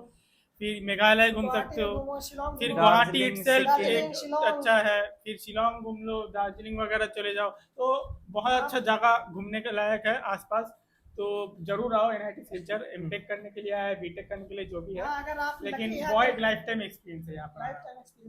फिर मेघालय घूम गुवाहाटी सकते हो, घूमो, शिलोंग फिर घूमो। गुवाहाटी दार्जिलिंग, इटसेल्फ सिक्किम। एक शिलोंग। अच्छा है, फिर शिलोंग घूम लो, दार्जिलिंग वगैरह चले जाओ, तो बहुत हाँ। अच्छा जगह घूमने के लायक है आसपास। तो जरूर आओ एनआईटी सिलचर, एमटेक करने के लिए आए, बीटेक करने के लिए, जो भी है, हाँ, अगर आप लेकिन लकी है वो तो एक लाइफ टाइम एक्सपीरियंस है यहाँ पर लाइफ आना। Time experience